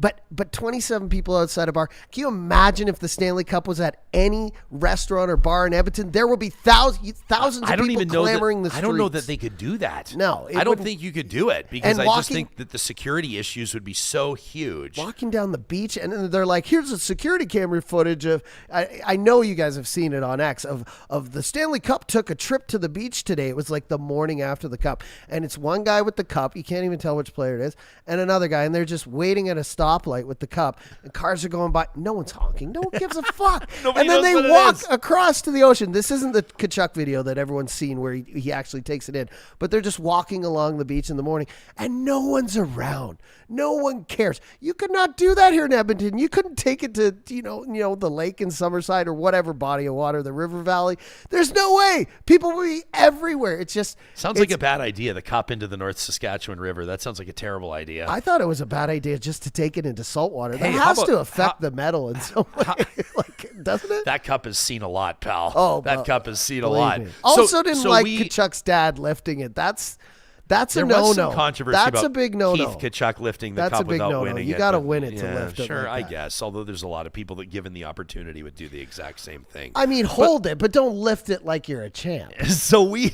Speaker 6: But 27 people outside a bar. Can you imagine if the Stanley Cup was at any restaurant or bar in Edmonton? There would be thousands of people clamoring the streets.
Speaker 3: I don't know that they could do that.
Speaker 6: No.
Speaker 3: I don't think you could do it because I just think that the security issues would be so huge.
Speaker 6: Walking down the beach, and then they're like, here's a security camera footage of, I know you guys have seen it on X, of the Stanley Cup took a trip to the beach today. It was like the morning after the Cup. And it's one guy with the cup, you can't even tell which player it is, and another guy, and they're just waiting at a stoplight with the cup, and cars are going by. No one's honking. No one gives a fuck. And then they walk across to the ocean. This isn't the Tkachuk video that everyone's seen where he actually takes it in, but they're just walking along the beach in the morning, and no one's around. No one cares. You could not do that here in Edmonton. You couldn't take it to the lake in Summerside or whatever body of water, the river valley. There's no way. People will be everywhere. It's just
Speaker 3: sounds like a bad idea. The cup into the North Saskatchewan River. That sounds like a terrible idea.
Speaker 6: I thought it was a bad idea just to take it into salt water. That has to affect the metal in some way, doesn't it?
Speaker 3: That cup has seen a lot, pal.
Speaker 6: Oh,
Speaker 3: that cup has seen a lot.
Speaker 6: Also, didn't like Tkachuk's dad lifting it. That's a no-no.
Speaker 3: There was some controversy
Speaker 6: That's
Speaker 3: about
Speaker 6: a big no-no.
Speaker 3: Keith Tkachuk lifting the
Speaker 6: That's
Speaker 3: cup
Speaker 6: a big
Speaker 3: without
Speaker 6: no-no.
Speaker 3: winning it.
Speaker 6: You got to win it to lift it.
Speaker 3: Sure,
Speaker 6: like
Speaker 3: I
Speaker 6: that.
Speaker 3: guess. Although there's a lot of people that, given the opportunity, would do the exact same thing.
Speaker 6: I mean, hold it, but don't lift it like you're a champ.
Speaker 3: So we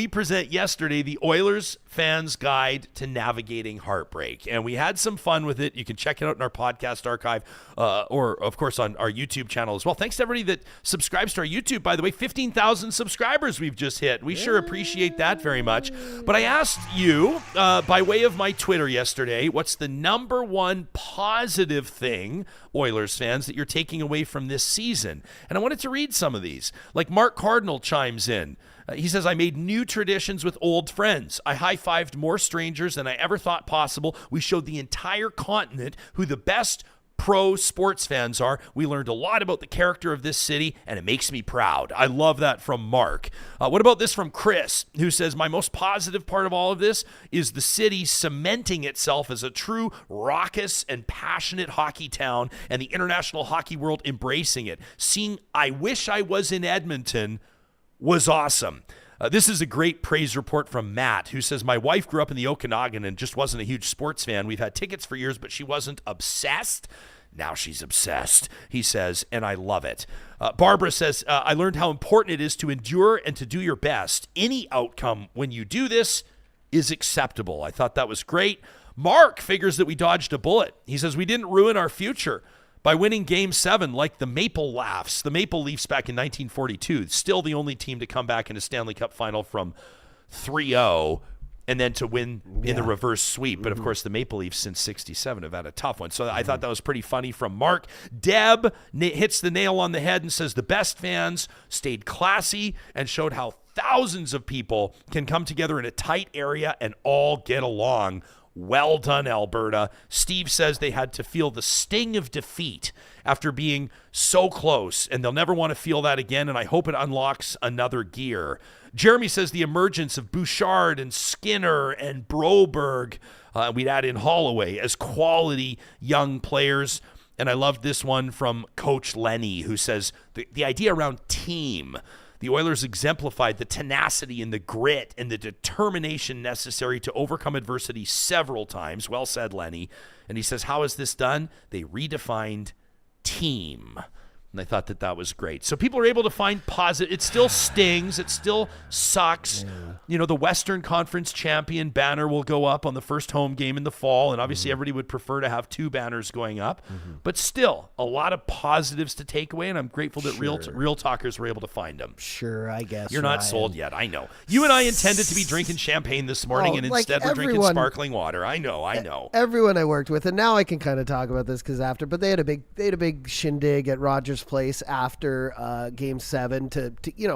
Speaker 3: present yesterday the Oilers Fans Guide to Navigating Heartbreak, and we had some fun with it. You can check it out in our podcast archive, or of course on our YouTube channel as well. Thanks to everybody that subscribes to our YouTube. By the way, 15,000 subscribers we've just hit. We sure appreciate that very much. But I asked you by way of my Twitter yesterday, what's the number one positive thing, Oilers fans, that you're taking away from this season? And I wanted to read some of these. Like Mark Cardinal chimes in. He says, I made new traditions with old friends. I high-fived more strangers than I ever thought possible. We showed the entire continent who the best pro sports fans are. We learned a lot about the character of this city, and it makes me proud. I love that from Mark. What about this from Chris, who says, my most positive part of all of this is the city cementing itself as a true raucous and passionate hockey town, and the international hockey world embracing it. Seeing I Wish I Was in Edmonton was awesome. This is a great praise report from Matt, who says, my wife grew up in the Okanagan and just wasn't a huge sports fan. We've had tickets for years, but she wasn't obsessed. Now she's obsessed, he says, and I love it. Barbara says, I learned how important it is to endure and to do your best. Any outcome when you do this is acceptable. I thought that was great. Mark figures that we dodged a bullet. He says, we didn't ruin our future by winning Game 7 like the Maple Leafs. The Maple Leafs back in 1942, still the only team to come back in a Stanley Cup final from 3-0 and then to win in the reverse sweep. But, of course, the Maple Leafs since 67 have had a tough one. So I thought that was pretty funny from Mark. Deb hits the nail on the head and says the best fans stayed classy and showed how thousands of people can come together in a tight area and all get along. Well done, Alberta. Steve says they had to feel the sting of defeat after being so close, and they'll never want to feel that again, and I hope it unlocks another gear. Jeremy says the emergence of Bouchard and Skinner and Broberg, we'd add in Holloway, as quality young players. And I love this one from Coach Lenny, who says the idea around team. The Oilers exemplified the tenacity and the grit and the determination necessary to overcome adversity several times. Well said, Lenny. And he says, how is this done? They redefined team. And I thought that was great. So people are able to find positive. It still stings. It still sucks. Yeah. You know, the Western Conference champion banner will go up on the first home game in the fall. And obviously everybody would prefer to have two banners going up. But still, a lot of positives to take away. And I'm grateful that real talkers were able to find them.
Speaker 6: Sure, I guess.
Speaker 3: You're not sold yet. I know. You and I intended to be drinking champagne this morning, and instead we're drinking sparkling water. I know.
Speaker 6: Everyone I worked with, and now I can kind of talk about this but they had a big shindig at Rogers Place after Game 7 to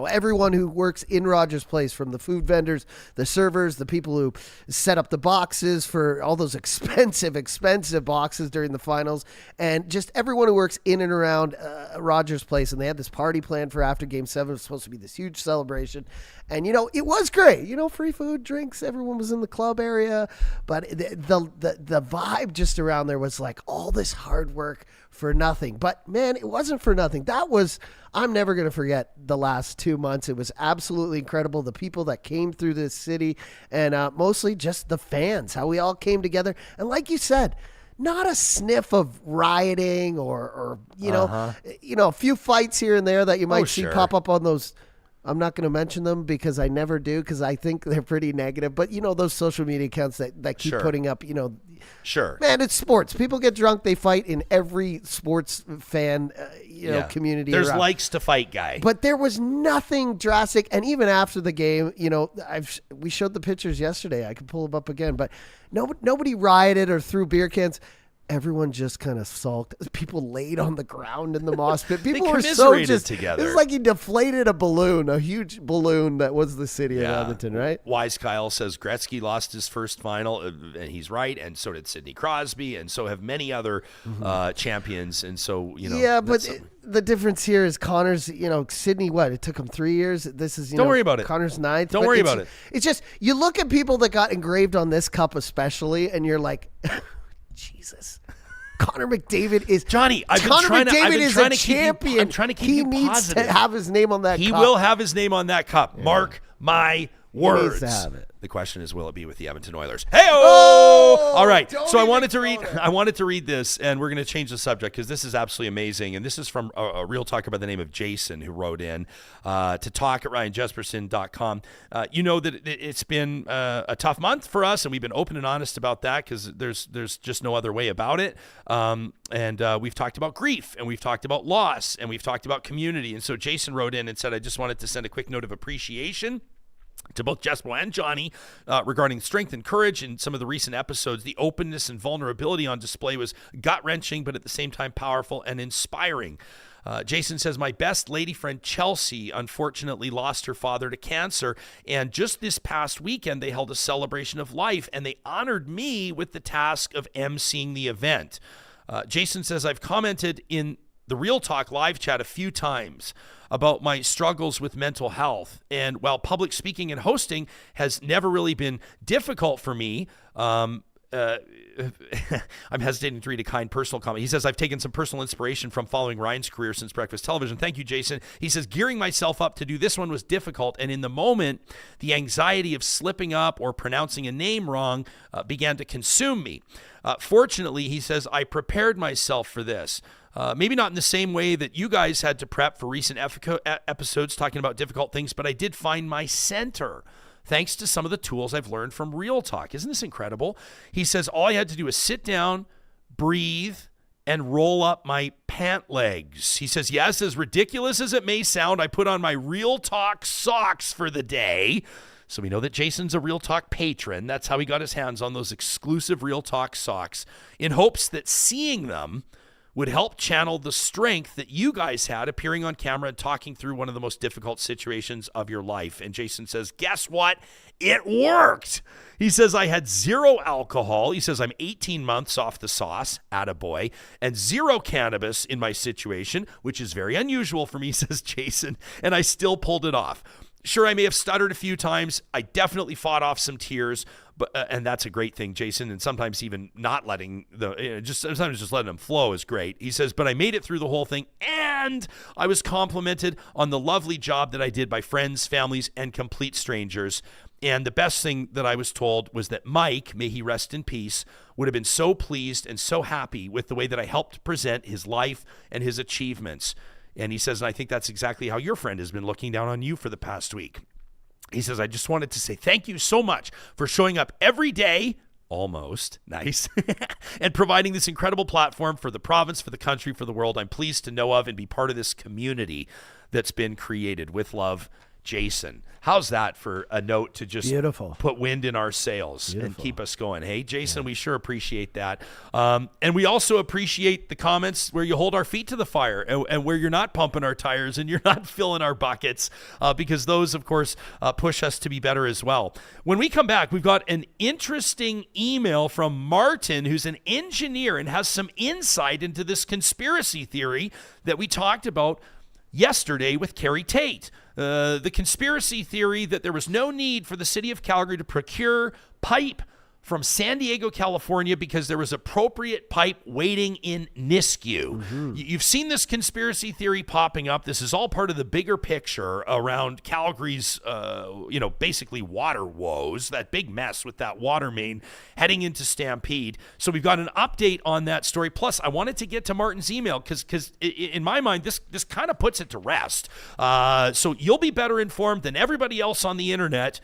Speaker 6: everyone who works in Rogers Place, from the food vendors, the servers, the people who set up the boxes for all those expensive boxes during the finals, and just everyone who works in and around Rogers Place. And they had this party planned for after Game 7. It was supposed to be this huge celebration. And, it was great. Free food, drinks. Everyone was in the club area. But the vibe just around there was like all this hard work for nothing. But, man, it wasn't for nothing. I'm never going to forget the last 2 months. It was absolutely incredible. The people that came through this city, and mostly just the fans, how we all came together. And like you said, not a sniff of rioting or a few fights here and there that you might see pop up on those. I'm not going to mention them because I never do, because I think they're pretty negative. But, those social media accounts that keep putting up,
Speaker 3: Sure.
Speaker 6: Man, it's sports. People get drunk. They fight in every sports fan, community.
Speaker 3: There's
Speaker 6: around.
Speaker 3: likes to fight guy.
Speaker 6: But there was nothing drastic. And even after the game, we showed the pictures yesterday. I could pull them up again. But nobody rioted or threw beer cans. Everyone just kind of sulked. People laid on the ground in the mosh pit. People were so just together. It was like he deflated a balloon, a huge balloon that was the city of Edmonton, right?
Speaker 3: Wise Kyle says Gretzky lost his first final, and he's right, and so did Sidney Crosby, and so have many other champions, and so
Speaker 6: but the difference here is Connor's. Sidney. What it took him 3 years. This is
Speaker 3: don't worry about it.
Speaker 6: Connor's 9th.
Speaker 3: Don't worry about it.
Speaker 6: It's just you look at people that got engraved on this cup, especially, and you're like. Jesus. Connor McDavid is
Speaker 3: Johnny. I'm trying to
Speaker 6: champion.
Speaker 3: I'm trying to keep
Speaker 6: he
Speaker 3: you
Speaker 6: needs
Speaker 3: positive.
Speaker 6: to have his name on that cup.
Speaker 3: He will have his name on that cup. Yeah. Mark my words.
Speaker 6: He needs to have it.
Speaker 3: The question is, will it be with the Edmonton Oilers? Hey-oh! All right. So I wanted to read this, and we're going to change the subject because this is absolutely amazing. And this is from a real talker by the name of Jason, who wrote in to talk at ryanjespersen.com. That it's been a tough month for us, and we've been open and honest about that because there's just no other way about it. And we've talked about grief, and we've talked about loss, and we've talked about community. And so Jason wrote in and said, I just wanted to send a quick note of appreciation to both Jesper and Johnny regarding strength and courage in some of the recent episodes. The openness and vulnerability on display was gut-wrenching, but at the same time powerful and inspiring. Jason says, my best lady friend Chelsea unfortunately lost her father to cancer, and just this past weekend they held a celebration of life, and they honored me with the task of emceeing the event. Jason says, I've commented in the Real Talk live chat a few times about my struggles with mental health. And while public speaking and hosting has never really been difficult for me, I'm hesitating to read a kind personal comment. He says, I've taken some personal inspiration from following Ryan's career since breakfast television. Thank you, Jason. He says, gearing myself up to do this one was difficult. And in the moment, the anxiety of slipping up or pronouncing a name wrong began to consume me. Fortunately, he says, I prepared myself for this. Maybe not in the same way that you guys had to prep for recent episodes talking about difficult things, but I did find my center thanks to some of the tools I've learned from Real Talk. Isn't this incredible? He says, all I had to do was sit down, breathe, and roll up my pant legs. He says, yes, as ridiculous as it may sound, I put on my Real Talk socks for the day. So we know that Jason's a Real Talk patron. That's how he got his hands on those exclusive Real Talk socks, in hopes that seeing them would help channel the strength that you guys had appearing on camera and talking through one of the most difficult situations of your life. And Jason says, guess what? It worked. He says, I had 0 alcohol. He says, I'm 18 months off the sauce, attaboy, and 0 cannabis in my situation, which is very unusual for me, says Jason, and I still pulled it off. Sure, I may have stuttered a few times. I definitely fought off some tears, but and that's a great thing, Jason. And sometimes even not letting sometimes just letting them flow is great. He says, but I made it through the whole thing, and I was complimented on the lovely job that I did by friends, families, and complete strangers. And the best thing that I was told was that Mike, may he rest in peace, would have been so pleased and so happy with the way that I helped present his life and his achievements. And he says, and I think that's exactly how your friend has been looking down on you for the past week. He says, I just wanted to say thank you so much for showing up every day, almost, nice, and providing this incredible platform for the province, for the country, for the world. I'm pleased to know of and be part of this community that's been created. With love, Jason. How's that for a note to just
Speaker 6: Beautiful.
Speaker 3: put wind in our sails and
Speaker 6: Beautiful.
Speaker 3: keep us going? Hey, Jason, we sure appreciate that. And we also appreciate the comments where you hold our feet to the fire and where you're not pumping our tires and you're not filling our buckets, because those, of course, push us to be better as well. When we come back, we've got an interesting email from Martin, who's an engineer and has some insight into this conspiracy theory that we talked about yesterday with Carrie Tate. The conspiracy theory that there was no need for the city of Calgary to procure pipe from San Diego, California, because there was appropriate pipe waiting in Nisku. You've seen this conspiracy theory popping up. This is all part of the bigger picture around Calgary's, basically water woes, that big mess with that water main heading into Stampede. So we've got an update on that story. Plus, I wanted to get to Martin's email because in my mind, this kind of puts it to rest. So you'll be better informed than everybody else on the internet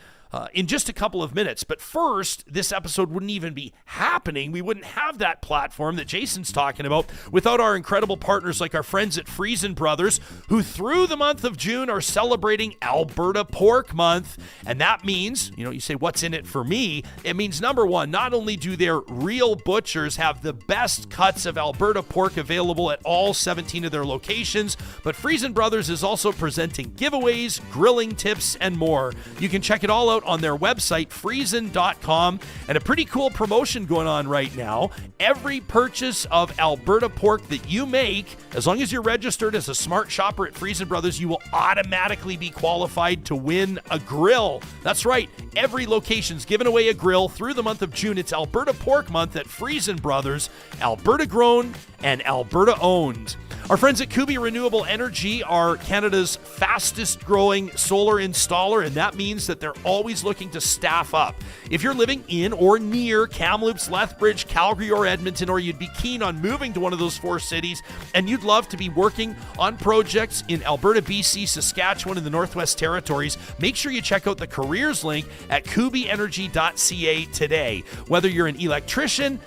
Speaker 3: in just a couple of minutes. But first, this episode wouldn't even be happening. We wouldn't have that platform that Jason's talking about without our incredible partners like our friends at Friesen Brothers, who through the month of June are celebrating Alberta Pork Month. And that means, you say, what's in it for me? It means, number one, not only do their real butchers have the best cuts of Alberta pork available at all 17 of their locations, but Friesen Brothers is also presenting giveaways, grilling tips, and more. You can check it all out on their website, friesen.com, and a pretty cool promotion going on right now. Every purchase of Alberta pork that you make, as long as you're registered as a smart shopper at Friesen Brothers, you will automatically be qualified to win a grill. That's right, every location's giving away a grill through the month of June. It's Alberta Pork Month at Friesen Brothers, Alberta grown and Alberta owned. Our friends at Kubi Renewable Energy are Canada's fastest growing solar installer, and that means that they're always looking to staff up. If you're living in or near Kamloops, Lethbridge, Calgary, or Edmonton, or you'd be keen on moving to one of those four cities, and you'd love to be working on projects in Alberta, BC, Saskatchewan, and the Northwest Territories, make sure you check out the careers link at kubienergy.ca today. Whether you're an electrician,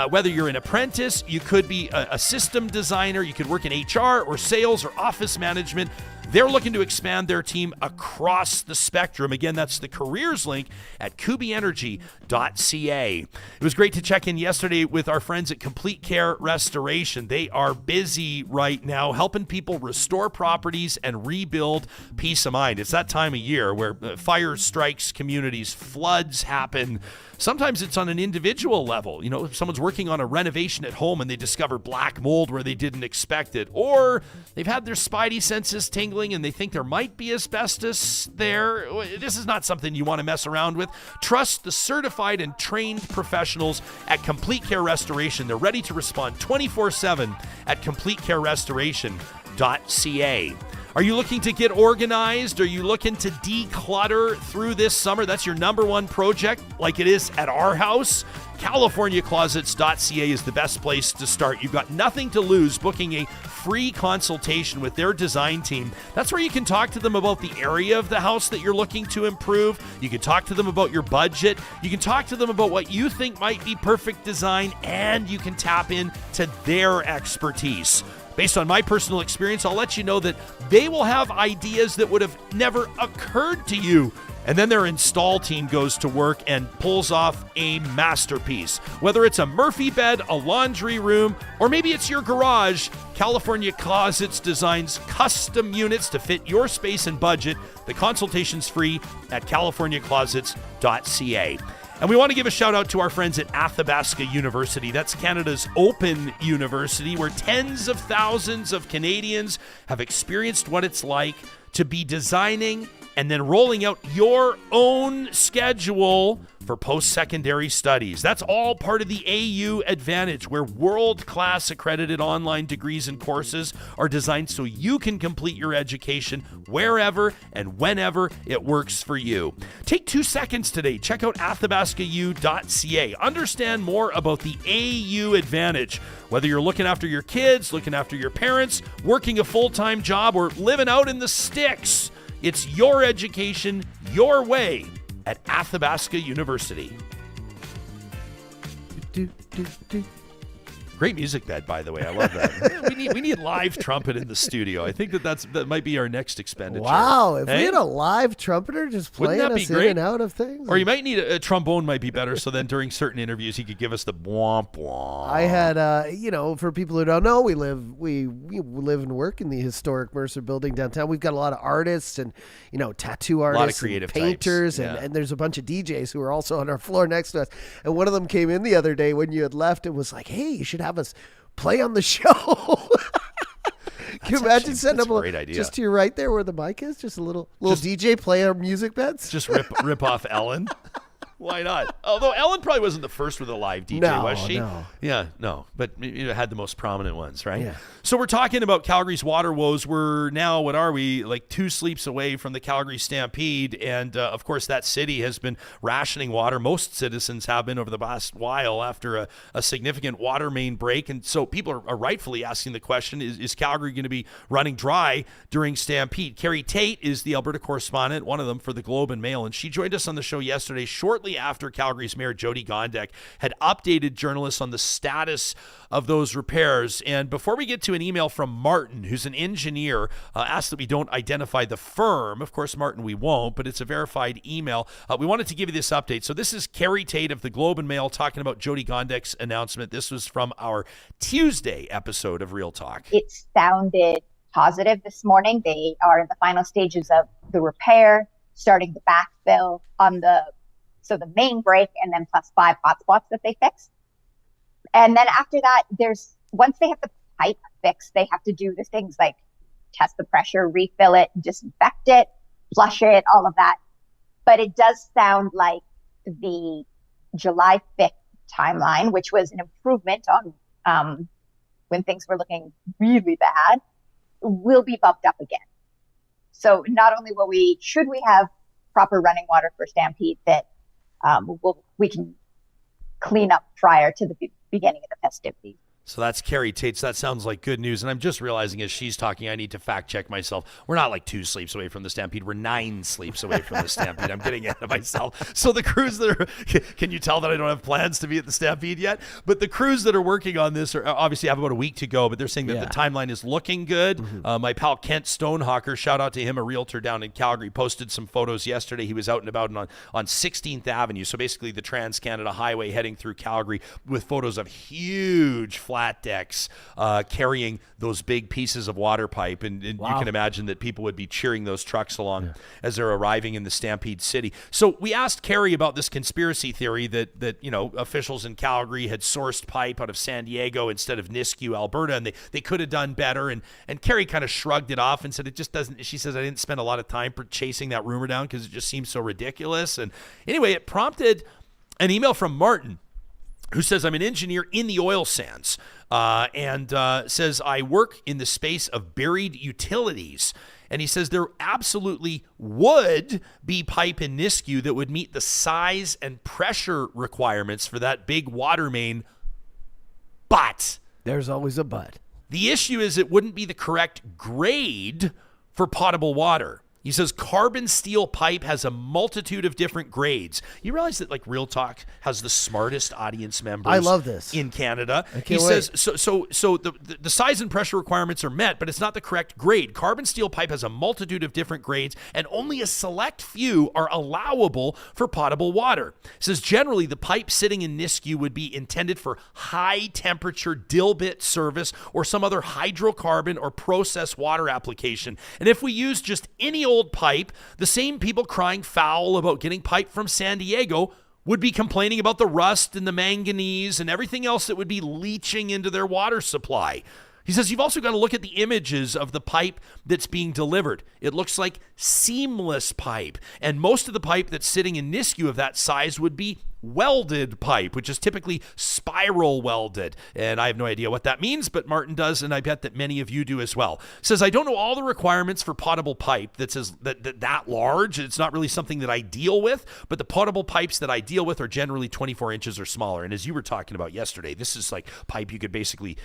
Speaker 3: whether you're an apprentice, you could be a system designer, you could work in HR or sales or office management. They're looking to expand their team across the spectrum. Again, that's the careers link at kubienergy.ca. It was great to check in yesterday with our friends at Complete Care Restoration. They are busy right now helping people restore properties and rebuild peace of mind. It's that time of year where fire strikes communities, floods happen. Sometimes it's on an individual level. If someone's working on a renovation at home and they discover black mold where they didn't expect it, or they've had their spidey senses tingling and they think there might be asbestos there. This is not something you want to mess around with. Trust the certified and trained professionals at Complete Care Restoration. They're ready to respond 24/7 at completecarerestoration.ca. Are you looking to get organized? Are you looking to declutter through this summer? That's your number one project, like it is at our house. CaliforniaClosets.ca is the best place to start. You've got nothing to lose booking a free consultation with their design team. That's where you can talk to them about the area of the house that you're looking to improve. You can talk to them about your budget. You can talk to them about what you think might be perfect design, and you can tap into their expertise. Based on my personal experience, I'll let you know that they will have ideas that would have never occurred to you. And then their install team goes to work and pulls off a masterpiece. Whether it's a Murphy bed, a laundry room, or maybe it's your garage, California Closets designs custom units to fit your space and budget. The consultation's free at CaliforniaClosets.ca. And we want to give a shout out to our friends at Athabasca University. That's Canada's open university where tens of thousands of Canadians have experienced what it's like to be designing and then rolling out your own schedule for post-secondary studies. That's all part of the AU Advantage, where world-class accredited online degrees and courses are designed so you can complete your education wherever and whenever it works for you. Take 2 seconds today. Check out athabascau.ca. Understand more about the AU Advantage. Whether you're looking after your kids, looking after your parents, working a full-time job, or living out in the sticks, it's your education, your way at Athabasca University. Great music bed, by the way. I love that. we need live trumpet in the studio. I think that might be our next expenditure.
Speaker 6: Wow, if we had a live trumpeter just playing
Speaker 3: Wouldn't that
Speaker 6: us
Speaker 3: be great?
Speaker 6: in and out of things.
Speaker 3: Or you might need a trombone might be better, so then during certain interviews he could give us the womp womp.
Speaker 6: I had, for people who don't know, we live and work in the historic Mercer Building downtown. We've got a lot of artists and, tattoo artists,
Speaker 3: lot of creative
Speaker 6: and painters,
Speaker 3: types. Yeah.
Speaker 6: and there's a bunch of DJs who are also on our floor next to us. And one of them came in the other day when you had left and was like, "Hey, you should have us play on the show." Can you imagine setting up
Speaker 3: a great idea.
Speaker 6: Just to your right there where the mic is? Just a little DJ play our music beds?
Speaker 3: Just rip off Ellen. Why not? Although Ellen probably wasn't the first with a live DJ, was she?
Speaker 6: No.
Speaker 3: Yeah, no. But had the most prominent ones, right?
Speaker 6: Yeah.
Speaker 3: So we're talking about Calgary's water woes. We're now, what are we, like 2 sleeps away from the Calgary Stampede. And, of course, that city has been rationing water. Most citizens have been over the past while after a significant water main break. And so people are rightfully asking the question, is Calgary going to be running dry during Stampede? Carrie Tate is the Alberta correspondent, one of them for the Globe and Mail. And she joined us on the show yesterday shortly after Calgary's Mayor Jody Gondek had updated journalists on the status of those repairs. And before we get to an email from Martin, who's an engineer, asked that we don't identify the firm. Of course, Martin, we won't, but it's a verified email. We wanted to give you this update. So this is Carrie Tate of the Globe and Mail talking about Jody Gondek's announcement. This was from our Tuesday episode of Real Talk.
Speaker 7: It sounded positive this morning. They are in the final stages of the repair, starting the backfill on the main break, and then plus 5 hotspots that they fixed. And then after that, once they have the pipe fixed, they have to do the things like test the pressure, refill it, disinfect it, flush it, all of that. But it does sound like the July 5th timeline, which was an improvement on when things were looking really bad, will be bumped up again. So not only should we have proper running water for Stampede that we can clean up prior to the beginning of the festivities.
Speaker 3: So that's Carrie Tate. So that sounds like good news. And I'm just realizing as she's talking, I need to fact check myself. We're not like 2 sleeps away from the Stampede. We're 9 sleeps away from the Stampede. I'm getting ahead of myself. So the crews that are, can you tell that I don't have plans to be at the Stampede yet? But the crews that are working on this are obviously have about a week to go, but they're saying that the timeline is looking good. Mm-hmm. My pal Kent Stonehawker, shout out to him, a realtor down in Calgary, posted some photos yesterday. He was out and about on 16th Avenue. So basically the Trans-Canada Highway heading through Calgary with photos of huge flat decks carrying those big pieces of water pipe. And you can imagine that people would be cheering those trucks along as they're arriving in the Stampede City. So we asked Carrie about this conspiracy theory that officials in Calgary had sourced pipe out of San Diego instead of Nisku, Alberta, and they could have done better. And Carrie kind of shrugged it off and said it just doesn't. She says, I didn't spend a lot of time chasing that rumor down because it just seems so ridiculous. And anyway, it prompted an email from Martin, who says, I'm an engineer in the oil sands, and says, I work in the space of buried utilities. And he says there absolutely would be pipe in Nisku that would meet the size and pressure requirements for that big water main. But
Speaker 6: there's always a but.
Speaker 3: The issue is it wouldn't be the correct grade for potable water. He says carbon steel pipe has a multitude of different grades. You realize that like Real Talk has the smartest audience members.
Speaker 6: I love this.
Speaker 3: In Canada.
Speaker 6: He
Speaker 3: says so the size and pressure requirements are met, but it's not the correct grade. Carbon steel pipe has a multitude of different grades, and only a select few are allowable for potable water. He says generally the pipe sitting in Nisku would be intended for high temperature dilbit service or some other hydrocarbon or processed water application. And if we use just any old pipe, the same people crying foul about getting pipe from San Diego would be complaining about the rust and the manganese and everything else that would be leaching into their water supply. He says you've also got to look at the images of the pipe that's being delivered. It looks like seamless pipe, and most of the pipe that's sitting in Nisku of that size would be welded pipe, which is typically spiral welded. And I have no idea what that means, but Martin does, and I bet that many of you do as well. Says, I don't know all the requirements for potable pipe that large. It's not really something that I deal with, but the potable pipes that I deal with are generally 24 inches or smaller. And as you were talking about yesterday, this is like pipe you could basically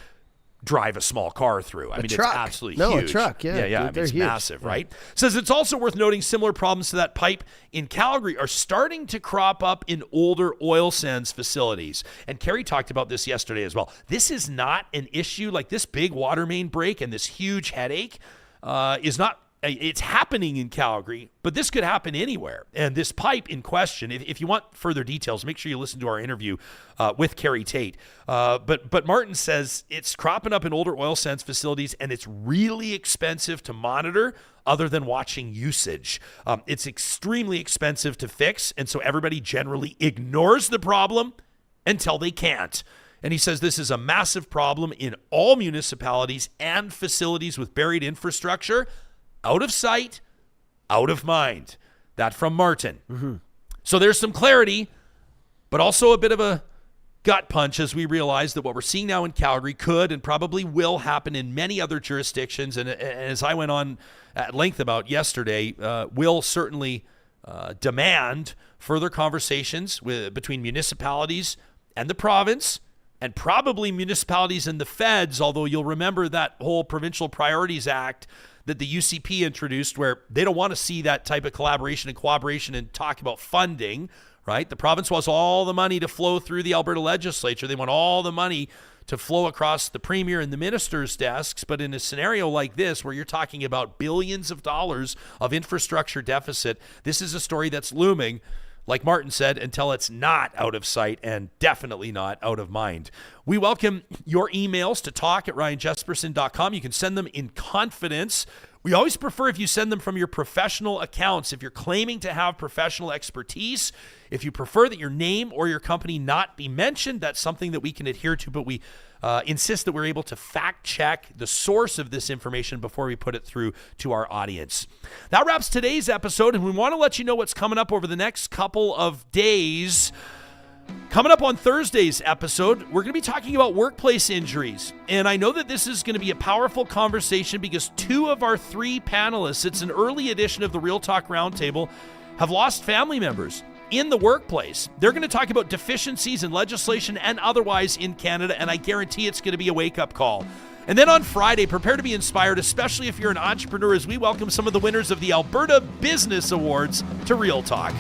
Speaker 3: drive a small car through. I mean,
Speaker 6: truck.
Speaker 3: it's absolutely
Speaker 6: No, a
Speaker 3: huge.
Speaker 6: truck, yeah.
Speaker 3: Yeah, I mean,
Speaker 6: They're
Speaker 3: it's
Speaker 6: huge.
Speaker 3: massive, right? Says it's also worth noting similar problems to that pipe in Calgary are starting to crop up in older oil sands facilities. And Carrie talked about this yesterday as well. This is not an issue like this big water main break and this huge headache is not. It's happening in Calgary, but this could happen anywhere. And this pipe in question, if you want further details, make sure you listen to our interview with Carrie Tate. But Martin says it's cropping up in older oil sands facilities, and it's really expensive to monitor other than watching usage. It's extremely expensive to fix, and so everybody generally ignores the problem until they can't. And he says this is a massive problem in all municipalities and facilities with buried infrastructure. Out of sight, out of mind. That from Martin. Mm-hmm. So there's some clarity, but also a bit of a gut punch as we realize that what we're seeing now in Calgary could and probably will happen in many other jurisdictions. And as I went on at length about yesterday, will certainly demand further conversations between municipalities and the province, and probably municipalities and the feds, although you'll remember that whole Provincial Priorities Act that the UCP introduced, where they don't want to see that type of collaboration and cooperation and talk about funding, right? The province wants all the money to flow through the Alberta legislature. They want all the money to flow across the premier and the minister's desks. But in a scenario like this, where you're talking about billions of dollars of infrastructure deficit, this is a story that's looming, like Martin said, until it's not out of sight and definitely not out of mind. We welcome your emails to talk@ryanjespersen.com. You can send them in confidence. We always prefer if you send them from your professional accounts. If you're claiming to have professional expertise, if you prefer that your name or your company not be mentioned, that's something that we can adhere to, but we insist that we're able to fact check the source of this information before we put it through to our audience. That wraps today's episode, and we want to let you know what's coming up over the next couple of days. Coming up on Thursday's episode, we're going to be talking about workplace injuries. And I know that this is going to be a powerful conversation because 2 of our 3 panelists, it's an early edition of the Real Talk Roundtable, have lost family members in the workplace. They're going to talk about deficiencies in legislation and otherwise in Canada, and I guarantee it's going to be a wake-up call. And then on Friday, prepare to be inspired, especially if you're an entrepreneur, as we welcome some of the winners of the Alberta Business Awards to Real Talk.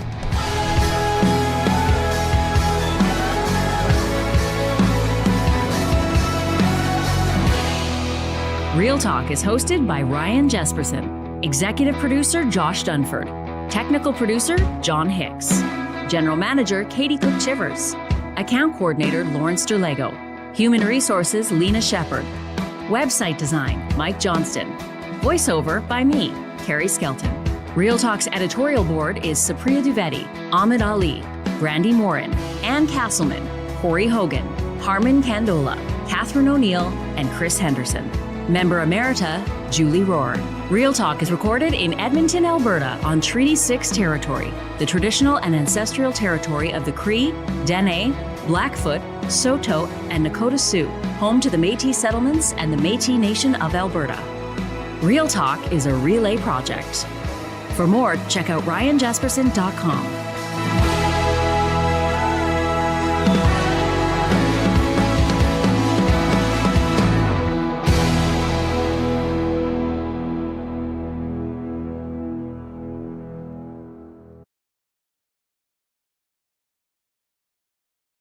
Speaker 2: Real Talk is hosted by Ryan Jespersen, executive producer Josh Dunford, technical producer John Hicks, general manager Katie Cook-Chivers, account coordinator Lawrence Derlego, human resources Lena Shepard, website design Mike Johnston, voiceover by me, Carrie Skelton. Real Talk's editorial board is Supriya Dwivedi, Ahmed Ali, Brandy Morin, Ann Castleman, Corey Hogan, Harman Candola, Catherine O'Neill, and Chris Henderson. Member Emerita, Julie Rohr. Real Talk is recorded in Edmonton, Alberta on Treaty 6 territory, the traditional and ancestral territory of the Cree, Dene, Blackfoot, Saulteaux, and Nakota Sioux, home to the Métis settlements and the Métis Nation of Alberta. Real Talk is a relay project. For more, check out ryanjespersen.com.